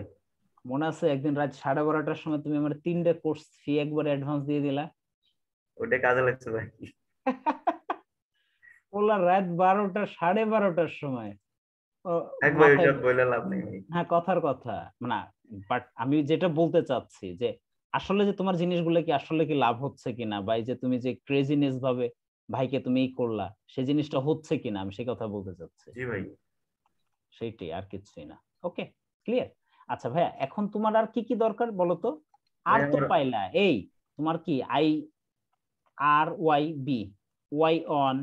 মনে আছে একদিন রাত 12:30টার সময় তুমি আমার 3টা কোর্স ফি একবার অ্যাডভান্স দিয়ে দিলা? ওটা কাজে লাগছে ভাই। ওলা রাত 12টা 12:30টার সময়। একবার ওইটা বলে লাভ নেই ভাই। হ্যাঁ, কথার কথা না, বাট আমি যেটা বলতে চাচ্ছি যে আসলে যে তোমার জিনিসগুলো কি আসলে কি লাভ হচ্ছে কিনা, বা এই যে তুমি যে ক্রেজিনেস ভাবে ভাইকে তুমি করলা সেই জিনিসটা হচ্ছে কিনা, আমি সেই কথা বলতে চাচ্ছি। জি ভাই। সেইটাই, আর কিছুই না। ওকে, ক্লিয়ার? আচ্ছা ভাইয়া, এখন তোমার আর কি কি দরকার বলো তো? আর তো পাইলা, এই তোমার কি I R Y B, Y one,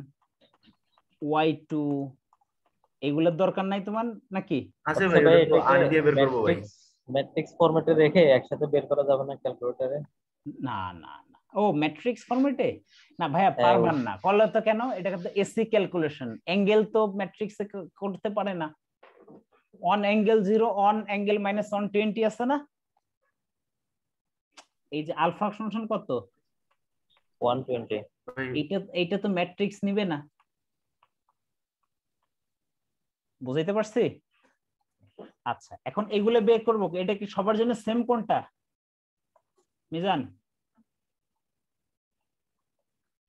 Y two, এগুলোর দরকার নাই তোমার নাকি? আচ্ছা ভাই, এটা আর দিয়ে বের করব ভাই। ম্যাট্রিক্স ফরম্যাটে রেখে একসাথে বের করা যাবে না ক্যালকুলেটরে? না না না, ও ম্যাট্রিক্স ফরম্যাটে না ভাইয়া পারবেন না, করলে তো কেন, এটা কিন্তু এসি ক্যালকুলেশন, অ্যাঙ্গেল তো ম্যাট্রিক্সে করতে পারে না। 1 অ্যাঙ্গেল 0 1 অ্যাঙ্গেল -120 আছে না, এই যে আলফা ফাংশন কত 120, এইটা তো ম্যাট্রিক্স নিবে না, বুঝাইতে পারছি? আচ্ছা এখন এগুলো বের করব, এটা কি সবার জন্য সেম কোনটা মিজান,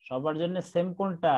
সবার জন্য সেম কোনটা?